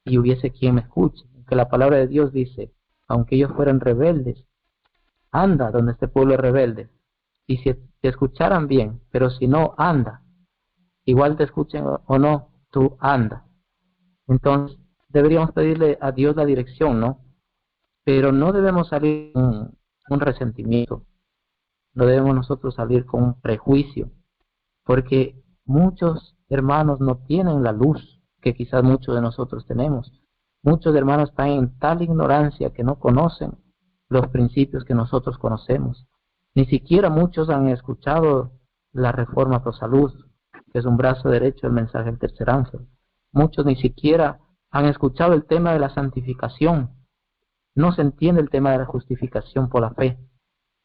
hubiese quien me escuche? Que la palabra de Dios dice: aunque ellos fueran rebeldes, anda donde este pueblo es rebelde. Y si te escucharan bien, pero si no, anda. Igual te escuchen o no, tú anda. Entonces, deberíamos pedirle a Dios la dirección, ¿no? Pero no debemos salir con un resentimiento. No debemos nosotros salir con un prejuicio. Porque muchos hermanos no tienen la luz que quizás muchos de nosotros tenemos. Muchos hermanos están en tal ignorancia que no conocen los principios que nosotros conocemos. Ni siquiera muchos han escuchado la Reforma Pro Salud, que es un brazo derecho del mensaje del tercer ángel. Muchos ni siquiera han escuchado el tema de la santificación. No se entiende el tema de la justificación por la fe.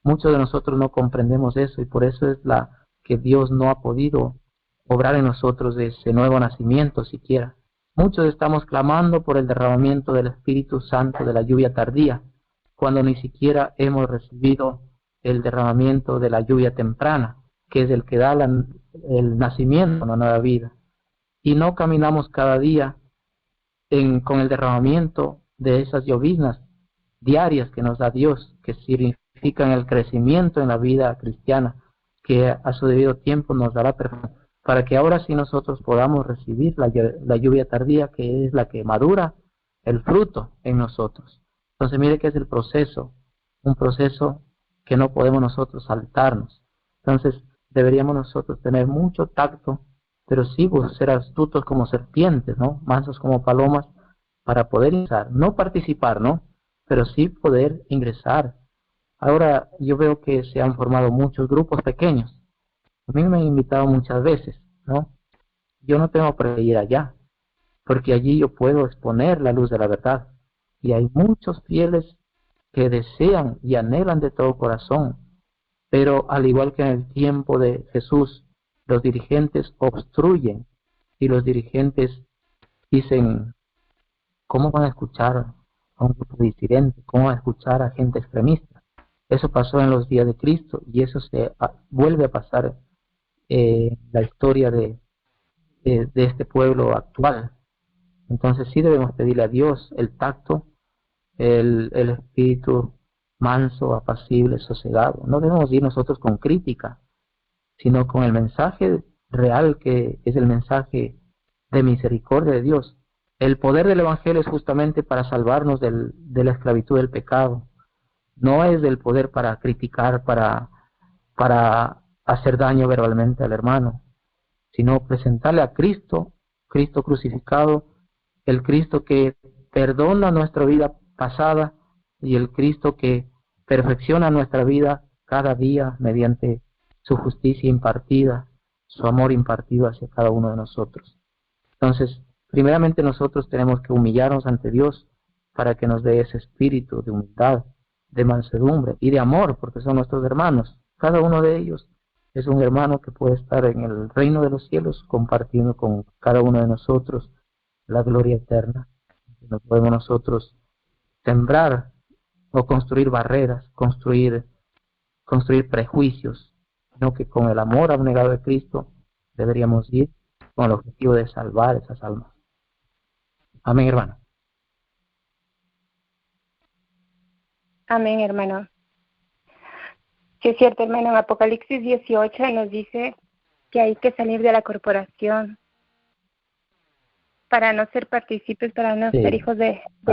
Muchos de nosotros no comprendemos eso, y por eso es que Dios no ha podido obrar en nosotros de ese nuevo nacimiento siquiera. Muchos estamos clamando por el derramamiento del Espíritu Santo, de la lluvia tardía, cuando ni siquiera hemos recibido el derramamiento de la lluvia temprana, que es el que da el nacimiento a la nueva vida. Y no caminamos cada día con el derramamiento de esas lloviznas diarias que nos da Dios, que significan el crecimiento en la vida cristiana, que a su debido tiempo nos dará para que ahora sí nosotros podamos recibir la lluvia tardía, que es la que madura el fruto en nosotros. Entonces mire que es el proceso, un proceso que no podemos nosotros saltarnos. Entonces deberíamos nosotros tener mucho tacto, pero sí ser astutos como serpientes, ¿no? Mansos como palomas, para poder ingresar, no participar, ¿no? Pero sí poder ingresar. Ahora yo veo que se han formado muchos grupos pequeños. A mí me han invitado muchas veces, ¿no? Yo no tengo por qué ir allá, porque allí yo puedo exponer la luz de la verdad. Y hay muchos fieles que desean y anhelan de todo corazón, pero al igual que en el tiempo de Jesús, los dirigentes obstruyen y los dirigentes dicen: ¿cómo van a escuchar a un grupo disidente? ¿Cómo van a escuchar a gente extremista? Eso pasó en los días de Cristo, y eso se vuelve a pasar la historia de este pueblo actual. Entonces sí debemos pedirle a Dios el tacto, el espíritu manso, apacible, sosegado. No debemos ir nosotros con crítica, sino con el mensaje real, que es el mensaje de misericordia de Dios. El poder del Evangelio es justamente para salvarnos de la esclavitud del pecado. No es del poder para criticar, para hacer daño verbalmente al hermano, sino presentarle a Cristo, Cristo crucificado, el Cristo que perdona nuestra vida pasada y el Cristo que perfecciona nuestra vida cada día mediante su justicia impartida, su amor impartido hacia cada uno de nosotros. Entonces, primeramente nosotros tenemos que humillarnos ante Dios para que nos dé ese espíritu de humildad, de mansedumbre y de amor, porque son nuestros hermanos. Cada uno de ellos es un hermano que puede estar en el reino de los cielos compartiendo con cada uno de nosotros la gloria eterna. No podemos nosotros sembrar o construir barreras, construir prejuicios, sino que con el amor abnegado de Cristo deberíamos ir con el objetivo de salvar esas almas. Amén, hermano. Amén, hermano. Sí, es cierto, hermano. En Apocalipsis 18 nos dice que hay que salir de la corporación para no ser partícipes, para no Sí. ser hijos de